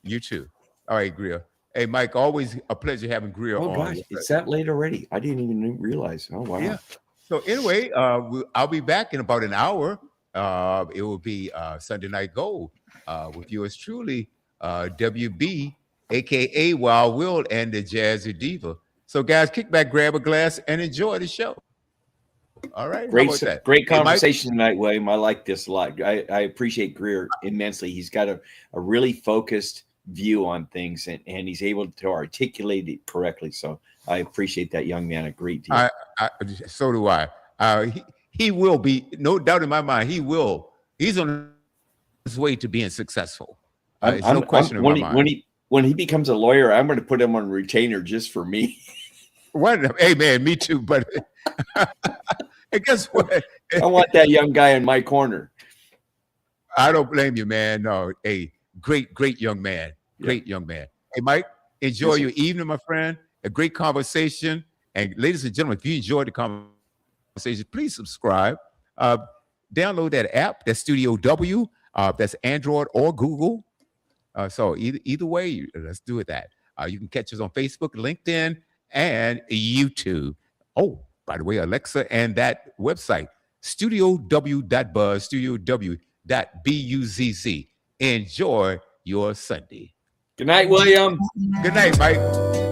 You too. All right, Greer. Hey, Mike, always a pleasure having Greer on. Oh, gosh, it's that late already. I didn't even realize. Oh, wow. Yeah. So anyway, I'll be back in about an hour. It will be Sunday Night Gold with yours truly, WB, a.k.a. Wild Will and the Jazzy Diva. So, guys, kick back, grab a glass, and enjoy the show. All right. Great conversation tonight, William. I like this a lot. I appreciate Greer immensely. He's got a really focused view on things, and he's able to articulate it correctly. So I appreciate that young man a great deal. So do I. He will be, no doubt in my mind, he's on his way to being successul. No question in my mind. When he becomes a lawyer, I'm going to put him on retainer just for me. Hey, man, me too. But and guess what? I want that young guy in my corner. I don't blame you, man. No, hey, great young man. Great young man. Hey, Mike, enjoy your evening, my friend. A great conversation. And ladies and gentlemen, if you enjoyed the conversation, please subscribe. Download that app, that's Studio W. That's Android or Google. So either way, let's do it that. You can catch us on Facebook, LinkedIn, and YouTube. Oh, by the way, Alexa and that website, StudioW.buzz, StudioW.buzz. Enjoy your Sunday. Good night, William. Good night, Mike.